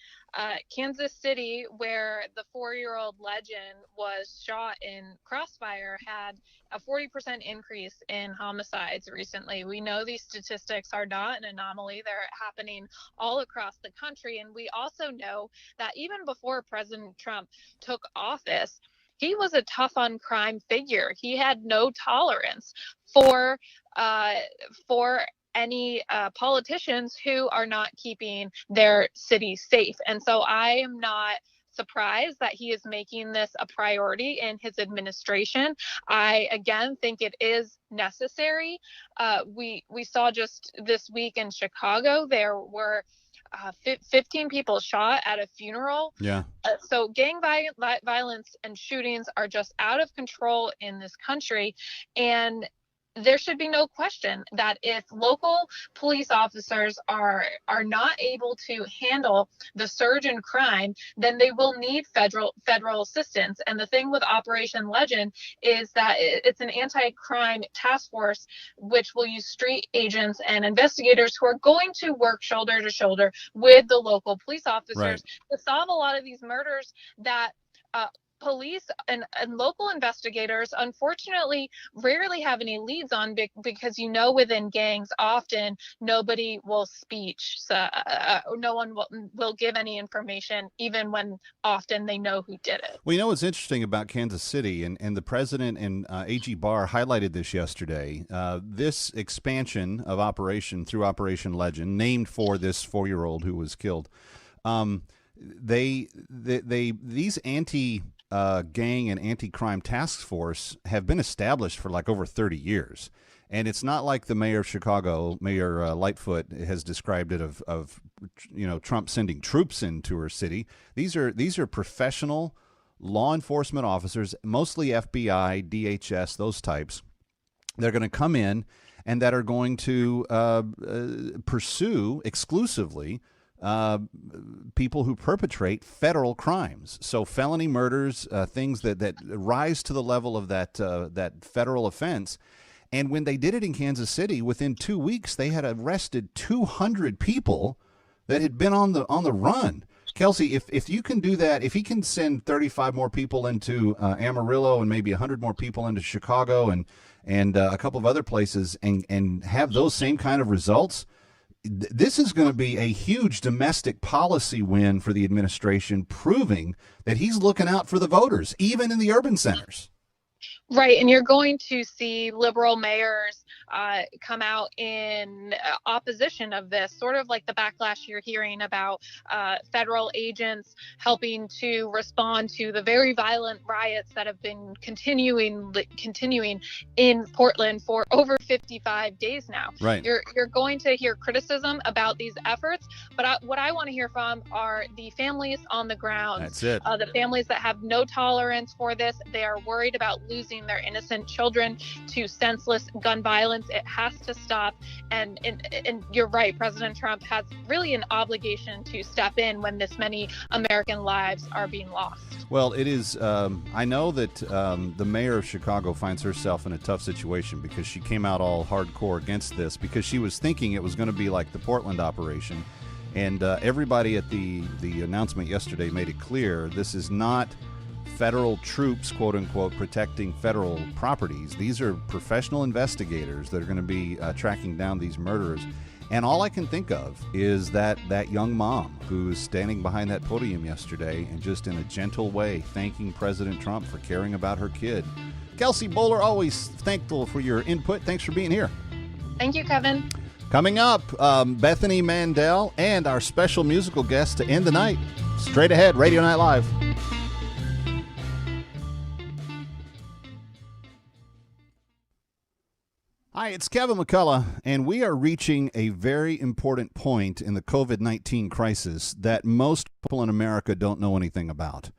Kansas City, where the 4-year-old legend was shot in crossfire, had a 40% increase in homicides recently. We know these statistics are not an anomaly. They're happening all across the country. And we also know that even before President Trump took office, he was a tough on crime figure. He had no tolerance for any politicians who are not keeping their city safe. And so I am not surprised that he is making this a priority in his administration. I, again, think it is necessary. We saw just this week in Chicago, there were 15 people shot at a funeral. Yeah. So gang violence and shootings are just out of control in this country. And there should be no question that if local police officers are not able to handle the surge in crime, then they will need federal assistance. And the thing with Operation Legend is that it's an anti-crime task force which will use street agents and investigators who are going to work shoulder to shoulder with the local police officers to solve a lot of these murders that police and local investigators unfortunately rarely have any leads on, because within gangs often nobody will speech, so no one will give any information, even when often they know who did it. Well, what's interesting about Kansas City, and the president and AG Barr highlighted this yesterday, this expansion of through Operation Legend, named for this 4-year-old who was killed, these gang and anti-crime task force have been established for like over 30 years. And it's not like the mayor of Chicago, Mayor Lightfoot, has described it of Trump sending troops into her city. These are professional law enforcement officers, mostly FBI, DHS, those types. They're going to come in and that are going to pursue exclusively people who perpetrate federal crimes. So felony murders, things that rise to the level of that federal offense. And when they did it in Kansas City, within 2 weeks, they had arrested 200 people that had been on the run. Kelsey, if you can do that, if he can send 35 more people into Amarillo and maybe 100 more people into Chicago and a couple of other places and have those same kind of results, this is going to be a huge domestic policy win for the administration, proving that he's looking out for the voters, even in the urban centers. Right, and you're going to see liberal mayors come out in opposition of this, sort of like the backlash you're hearing about federal agents helping to respond to the very violent riots that have been continuing in Portland for over 55 days now. Right. You're going to hear criticism about these efforts, but what I want to hear from are the families on the ground. That's it. The families that have no tolerance for this. They are worried about losing their innocent children to senseless gun violence. It has to stop. And you're right, President Trump has really an obligation to step in when this many American lives are being lost. Well, it is. I know that the mayor of Chicago finds herself in a tough situation because she came out all hardcore against this because she was thinking it was going to be like the Portland operation. And everybody at the announcement yesterday made it clear this is not federal troops, quote unquote, protecting federal properties. These are professional investigators that are going to be tracking down these murderers. And all I can think of is that young mom who was standing behind that podium yesterday and just in a gentle way thanking President Trump for caring about her kid. Kelsey Bolar, always thankful for your input. Thanks for being here. Thank you, Kevin. Coming up, Bethany Mandel and our special musical guest to end the night. Straight ahead, Radio Night Live. Hi, it's Kevin McCullough, and we are reaching a very important point in the COVID-19 crisis that most people in America don't know anything about.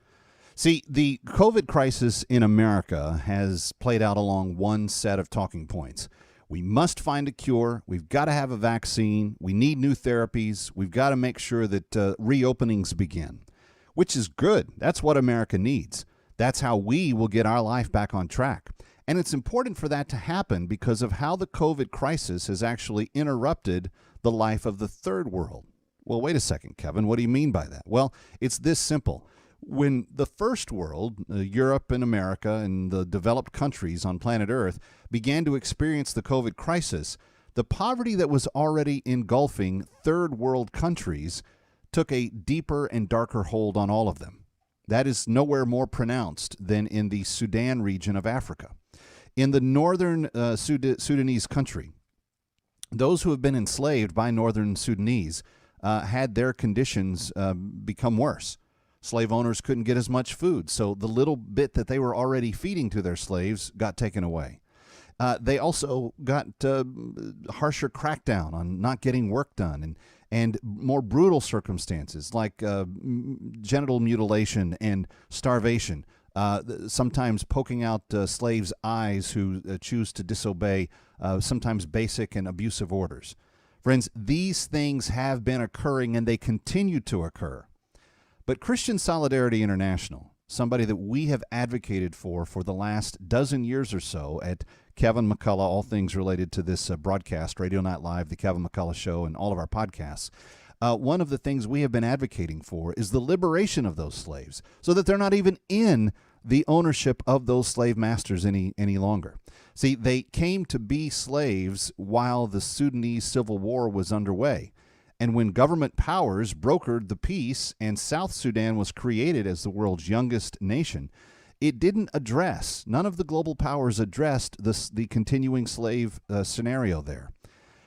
See, the COVID crisis in America has played out along one set of talking points. We must find a cure. We've got to have a vaccine. We need new therapies. We've got to make sure that reopenings begin, which is good. That's what America needs. That's how we will get our life back on track. And it's important for that to happen because of how the COVID crisis has actually interrupted the life of the third world. Well, wait a second, Kevin. What do you mean by that? Well, it's this simple. When the first world, Europe and America and the developed countries on planet Earth, began to experience the COVID crisis, the poverty that was already engulfing third world countries took a deeper and darker hold on all of them. That is nowhere more pronounced than in the Sudan region of Africa. In the northern Sudanese country, those who have been enslaved by northern Sudanese had their conditions become worse. Slave owners couldn't get as much food, so the little bit that they were already feeding to their slaves got taken away. They also got harsher crackdown on not getting work done and more brutal circumstances like genital mutilation and starvation. Sometimes poking out slaves' eyes who choose to disobey sometimes basic and abusive orders. Friends, these things have been occurring and they continue to occur. But Christian Solidarity International, somebody that we have advocated for the last dozen years or so at Kevin McCullough, all things related to this broadcast, Radio Night Live, The Kevin McCullough Show, and all of our podcasts, one of the things we have been advocating for is the liberation of those slaves so that they're not even in the ownership of those slave masters any longer. See, they came to be slaves while the Sudanese Civil War was underway. And when government powers brokered the peace and South Sudan was created as the world's youngest nation, it didn't address, none of the global powers addressed the continuing slave scenario there.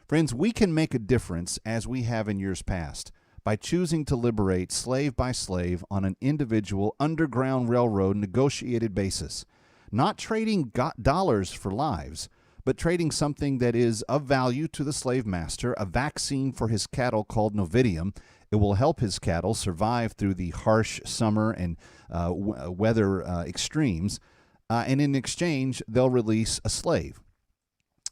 Friends, we can make a difference, as we have in years past, by choosing to liberate slave by slave on an individual underground railroad negotiated basis, not trading dollars for lives, but trading something that is of value to the slave master, a vaccine for his cattle called Novidium. It will help his cattle survive through the harsh summer and weather extremes, and in exchange, they'll release a slave.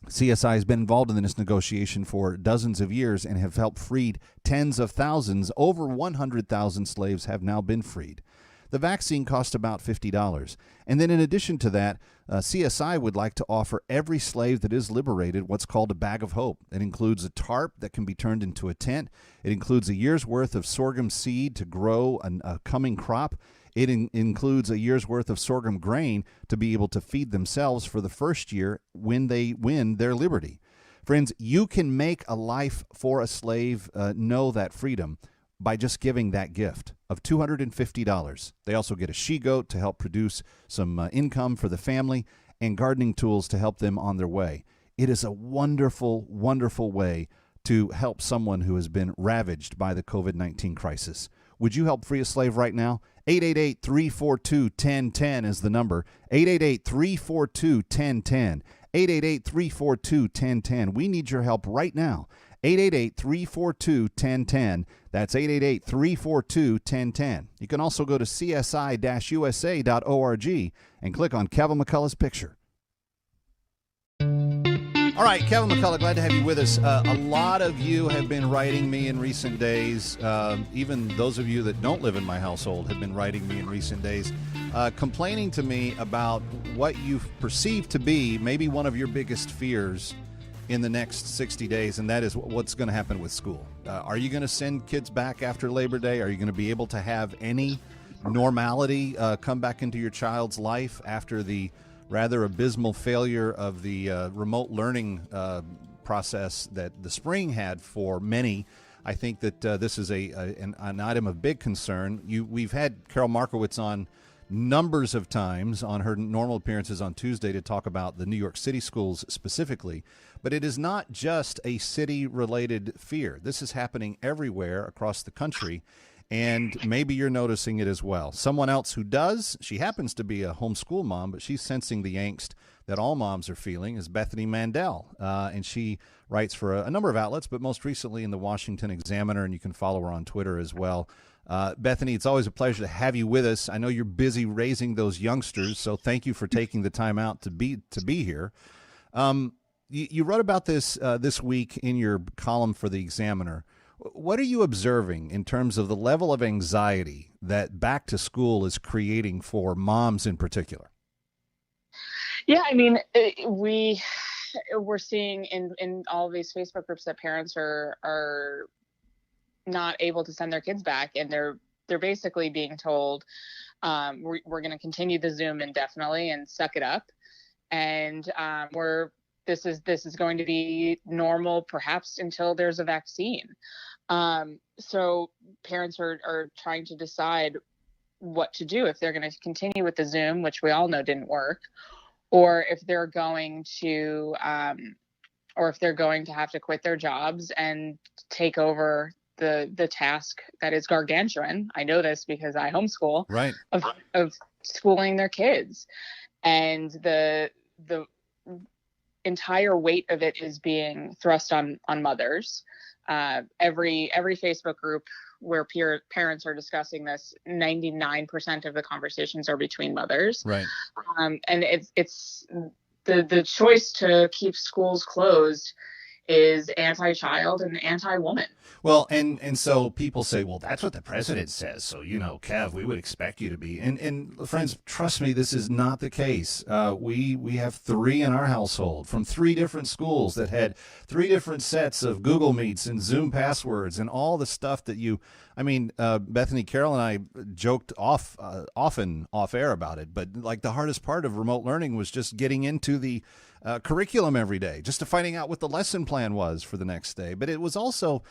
CSI has been involved in this negotiation for dozens of years and have helped freed tens of thousands. Over 100,000 slaves have now been freed. The vaccine cost about $50. And then in addition to that, CSI would like to offer every slave that is liberated what's called a bag of hope. It includes a tarp that can be turned into a tent. It includes a year's worth of sorghum seed to grow a coming crop. It includes a year's worth of sorghum grain to be able to feed themselves for the first year when they win their liberty. Friends, you can make a life for a slave know that freedom by just giving that gift of $250. They also get a she-goat to help produce some income for the family and gardening tools to help them on their way. It is a wonderful, wonderful way to help someone who has been ravaged by the COVID-19 crisis. Would you help free a slave right now? 888-342-1010 is the number. 888-342-1010. 888-342-1010. We need your help right now. 888-342-1010. That's 888-342-1010. You can also go to csi-usa.org and click on Kevin McCullough's picture. All right, Kevin McCullough, glad to have you with us. A lot of you have been writing me in recent days. Even those of you that don't live in my household have been writing me in recent days, complaining to me about what you perceive to be maybe one of your biggest fears in the next 60 days, and that is what's going to happen with school. Are you going to send kids back after Labor Day? Are you going to be able to have any normality come back into your child's life after the rather abysmal failure of the remote learning process that the spring had for many? I think that this is an item of big concern. We've had Carol Markowitz on numbers of times on her normal appearances on Tuesday to talk about the New York City schools specifically, but it is not just a city-related fear. This is happening everywhere across the country, And maybe you're noticing it as well. Someone else who does, she happens to be a homeschool mom, but she's sensing the angst that all moms are feeling, is Bethany Mandel. And she writes for a number of outlets, but most recently in the Washington Examiner, and you can follow her on Twitter as well. Bethany, it's always a pleasure to have you with us. I know you're busy raising those youngsters, so thank you for taking the time out to be here. You wrote about this this week in your column for the Examiner. What are you observing in terms of the level of anxiety that back to school is creating for moms in particular? Yeah, I mean, we're seeing in all of these Facebook groups that parents are not able to send their kids back, and they're basically being told we're going to continue the Zoom indefinitely and suck it up, and this is going to be normal perhaps until there's a vaccine. So parents are trying to decide what to do, if they're going to continue with the Zoom, which we all know didn't work, or if they're going to have to quit their jobs and take over the task that is gargantuan. I know this because I homeschool, right, of schooling their kids, and the entire weight of it is being thrust on mothers. Every Facebook group where parents are discussing this, 99% of the conversations are between mothers. Right. And it's the choice to keep schools closed is anti-child and anti-woman. Well, and so people say, well, that's what the president says. So, Kev, we would expect you to be. And friends, trust me, this is not the case. We have 3 in our household from 3 different schools that had 3 different sets of Google Meets and Zoom passwords and all the stuff that Bethany, Carol, and I joked often off air about it. But like the hardest part of remote learning was just getting into the curriculum every day, just to finding out what the lesson plan was for the next day. But it was also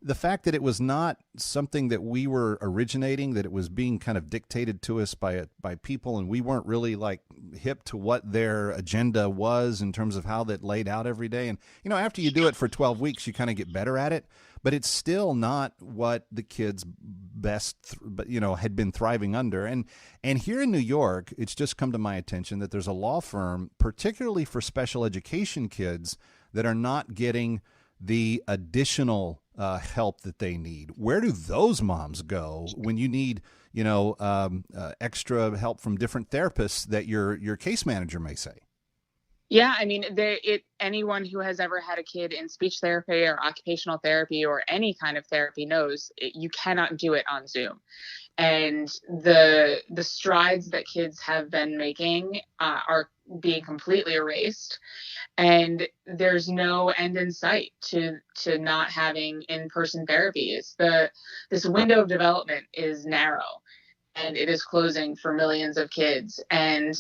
the fact that it was not something that we were originating, that it was being kind of dictated to us by people, and we weren't really like hip to what their agenda was in terms of how that laid out every day. And, after you do it for 12 weeks, you kind of get better at it, but it's still not what the kids had been thriving under. And here in New York, it's just come to my attention that there's a law firm, particularly for special education kids, that are not getting the additional help that they need. Where do those moms go when you need, extra help from different therapists that your case manager may say? Yeah, I mean, anyone who has ever had a kid in speech therapy or occupational therapy or any kind of therapy knows you cannot do it on Zoom. And the strides that kids have been making are being completely erased, and there's no end in sight to not having in-person therapy. This window of development is narrow, and it is closing for millions of kids, and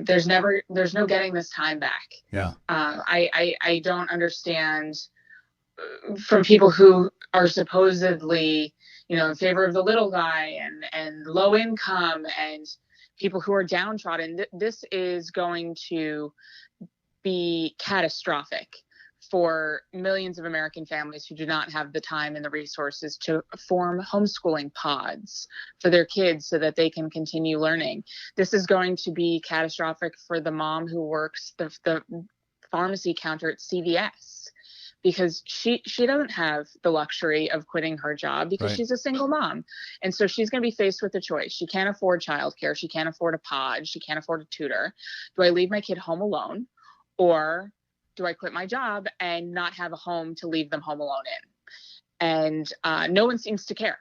there's no getting this time back. Yeah. I don't understand from people who are supposedly in favor of the little guy and low income and people who are downtrodden. This is going to be catastrophic for millions of American families who do not have the time and the resources to form homeschooling pods for their kids so that they can continue learning. This is going to be catastrophic for the mom who works the pharmacy counter at CVS, because she doesn't have the luxury of quitting her job because Right. she's a single mom. And so she's going to be faced with a choice. She can't afford childcare. She can't afford a pod. She can't afford a tutor. Do I leave my kid home alone, or do I quit my job and not have a home to leave them home alone in? And no one seems to care.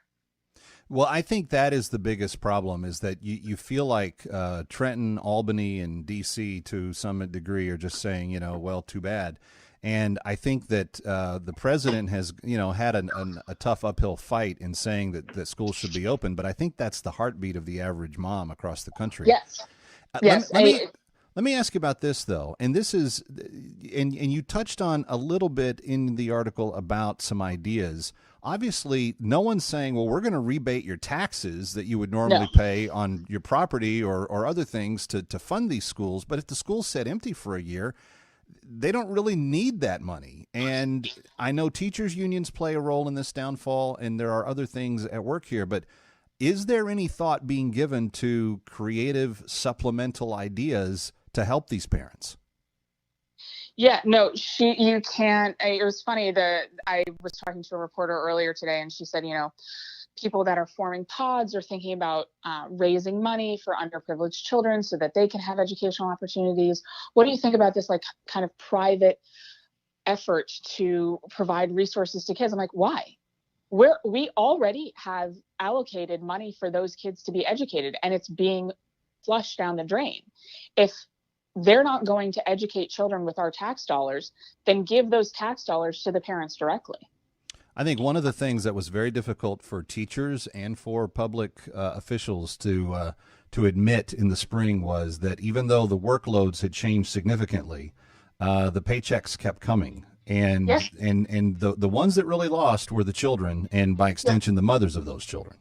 Well, I think that is the biggest problem, is that you feel like Trenton, Albany, and D.C. to some degree are just saying, well, too bad. And I think that the president has, had a tough uphill fight in saying that schools should be open. But I think that's the heartbeat of the average mom across the country. Yes. Yes. Let me ask you about this, though. And this is, and you touched on a little bit in the article about some ideas. Obviously, no one's saying, well, we're going to rebate your taxes that you would normally pay on your property or other things to fund these schools. But if the schools sit empty for a year, they don't really need that money. And I know teachers' unions play a role in this downfall, and there are other things at work here, but is there any thought being given to creative supplemental ideas to help these parents? Yeah, no, you can't. It was funny that I was talking to a reporter earlier today, and she said, people that are forming pods are thinking about raising money for underprivileged children so that they can have educational opportunities. What do you think about this, like, kind of private effort to provide resources to kids? I'm like, why? We already have allocated money for those kids to be educated, and it's being flushed down the drain. If they're not going to educate children with our tax dollars, then give those tax dollars to the parents directly. I think one of the things that was very difficult for teachers and for public officials to admit in the spring was that even though the workloads had changed significantly, the paychecks kept coming. And Yes. and the ones that really lost were the children, and by extension, the mothers of those children.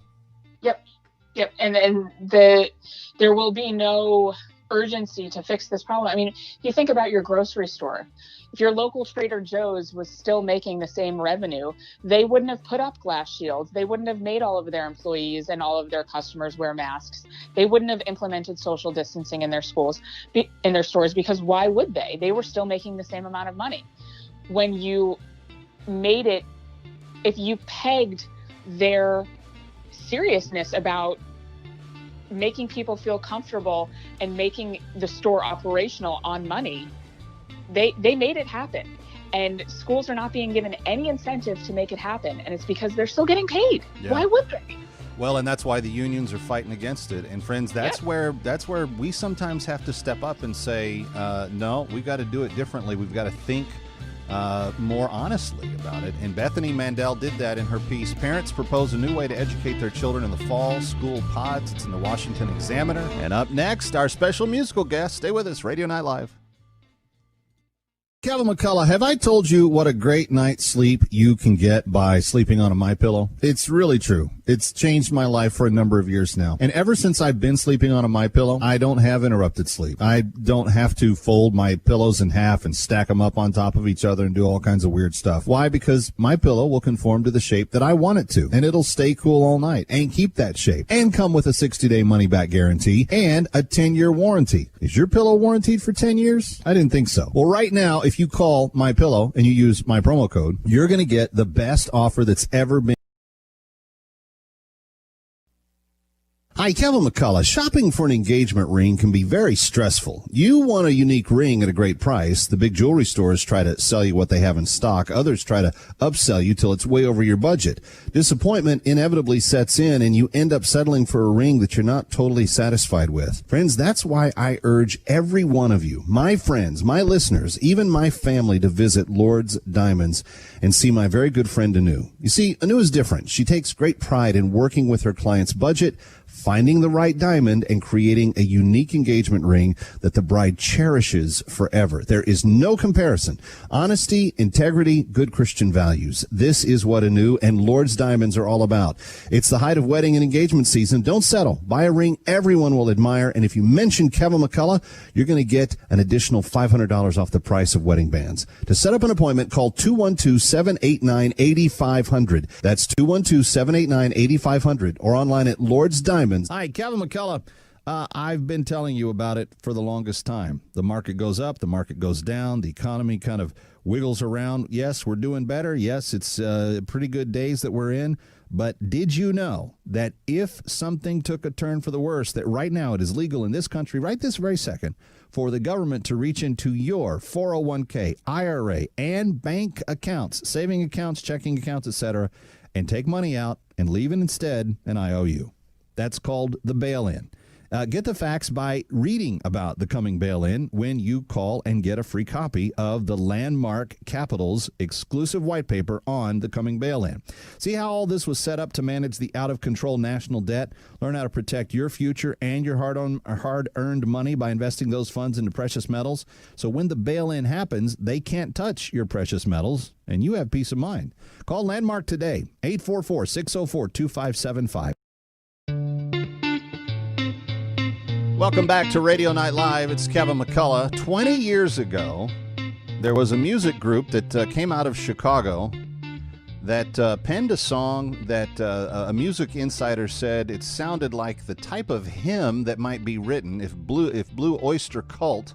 Yep. And there will be no urgency to fix this problem. I mean, if you think about your grocery store, if your local Trader Joe's was still making the same revenue, they wouldn't have put up glass shields. They wouldn't have made all of their employees and all of their customers wear masks. They wouldn't have implemented social distancing in their schools, in their stores, because why would they? They were still making the same amount of money. When you made it, if you pegged their seriousness about making people feel comfortable and making the store operational on money, they made it happen. And schools are not being given any incentive to make it happen. And it's because they're still getting paid. Yeah. Why would they? Well, and that's why the unions are fighting against it. And friends, that's where we sometimes have to step up and say, no, we've got to do it differently. We've got to think more honestly about it. And Bethany Mandel did that in her piece. Parents propose a new way to educate their children in the fall. School pods. It's in the Washington Examiner. And up next, our special musical guest. Stay with us. Radio Night Live. Kevin McCullough, have I told you what a great night's sleep you can get by sleeping on a MyPillow? It's really true. It's changed my life for a number of years now. And ever since I've been sleeping on a MyPillow, I don't have interrupted sleep. I don't have to fold my pillows in half and stack them up on top of each other and do all kinds of weird stuff. Why? Because MyPillow will conform to the shape that I want it to. And it'll stay cool all night and keep that shape. And come with a 60-day money-back guarantee and a 10-year warranty. Is your pillow warranted for 10 years? I didn't think so. Well, right now, if you call MyPillow and you use my promo code, you're going to get the best offer that's ever been. Hi, Kevin McCullough. Shopping for an engagement ring can be very stressful. You want a unique ring at a great price. The big jewelry stores try to sell you what they have in stock. Others try to upsell you till it's way over your budget. Disappointment inevitably sets in, and you end up settling for a ring that you're not totally satisfied with. Friends, that's why I urge every one of you, my friends, my listeners, even my family, to visit Lord's Diamonds and see my very good friend Anu. You see, Anu is different. She takes great pride in working with her client's budget, finding the right diamond, and creating a unique engagement ring that the bride cherishes forever. There is no comparison. Honesty, integrity, good Christian values. This is what Anu and Lord's Diamonds are all about. It's the height of wedding and engagement season. Don't settle. Buy a ring everyone will admire, and if you mention Kevin McCullough, you're going to get an additional $500 off the price of wedding bands. To set up an appointment, call 212-789-8500. That's 212-789-8500, or online at Lord's Diamonds. Hi, Kevin McCullough. I've been telling you about it for the longest time. The market goes up, the market goes down, the economy kind of wiggles around. Yes, we're doing better. Yes, it's pretty good days that we're in. But did you know that if something took a turn for the worse, that right now it is legal in this country, right this very second, for the government to reach into your 401k, IRA, and bank accounts, saving accounts, checking accounts, etc., and take money out and leave it instead an IOU? That's called the bail-in. Get the facts by reading about the coming bail-in when you call and get a free copy of the Landmark Capital's exclusive white paper on the coming bail-in. See how all this was set up to manage the out-of-control national debt? Learn how to protect your future and your hard-earned money by investing those funds into precious metals. So when the bail-in happens, they can't touch your precious metals, and you have peace of mind. Call Landmark today, 844-604-2575. Welcome back to Radio Night Live. It's Kevin McCullough. 20 years ago, There was a music group that came out of Chicago that penned a song that a music insider said it sounded like the type of hymn that might be written if Blue Oyster Cult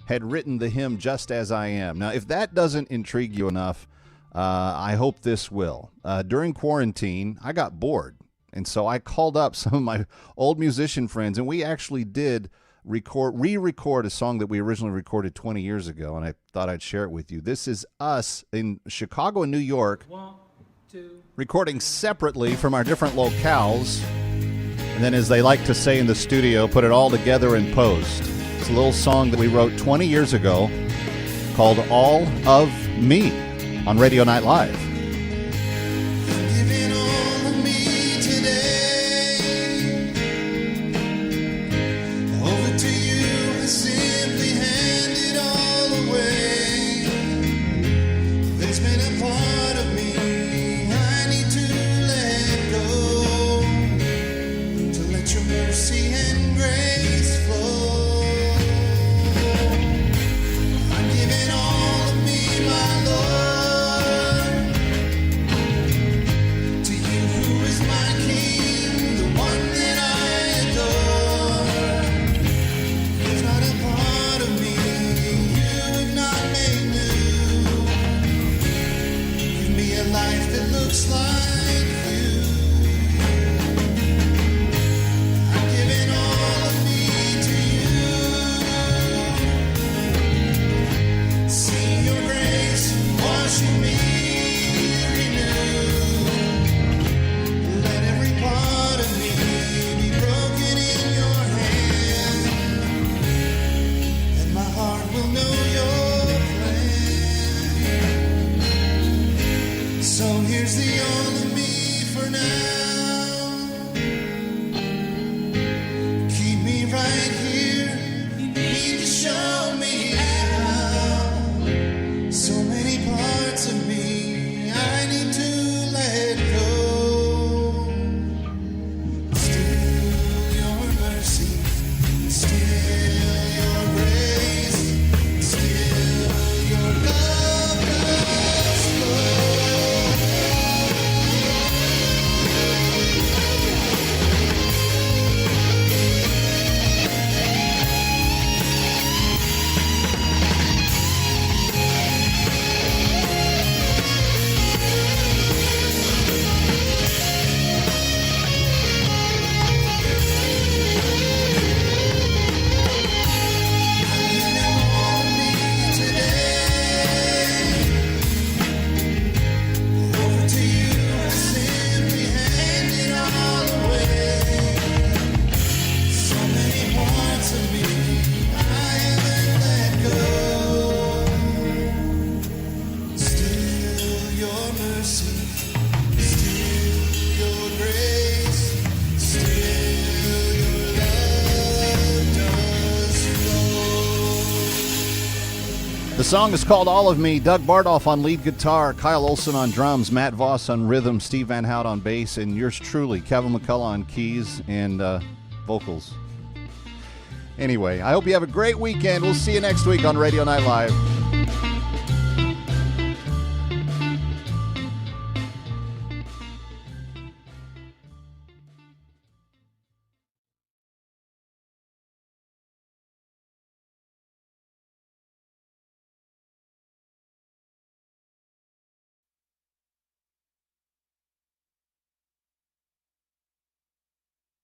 had written the hymn Just As I Am. Now, if that doesn't intrigue you enough, I hope this will. During quarantine, I got bored, and so I called up some of my old musician friends, and we actually did re-record a song that we originally recorded 20 years ago, and I thought I'd share it with you. This is us in Chicago and New York, recording separately from our different locales, and then, as they like to say in the studio, put it all together in post. It's a little song that we wrote 20 years ago called All of Me on Radio Night Live. The song is called All of Me. Doug Bardolph on lead guitar, Kyle Olson on drums, Matt Voss on rhythm, Steve Van Hout on bass, and yours truly, Kevin McCullough on keys and vocals. Anyway, I hope you have a great weekend. We'll see you next week on Radio Night Live.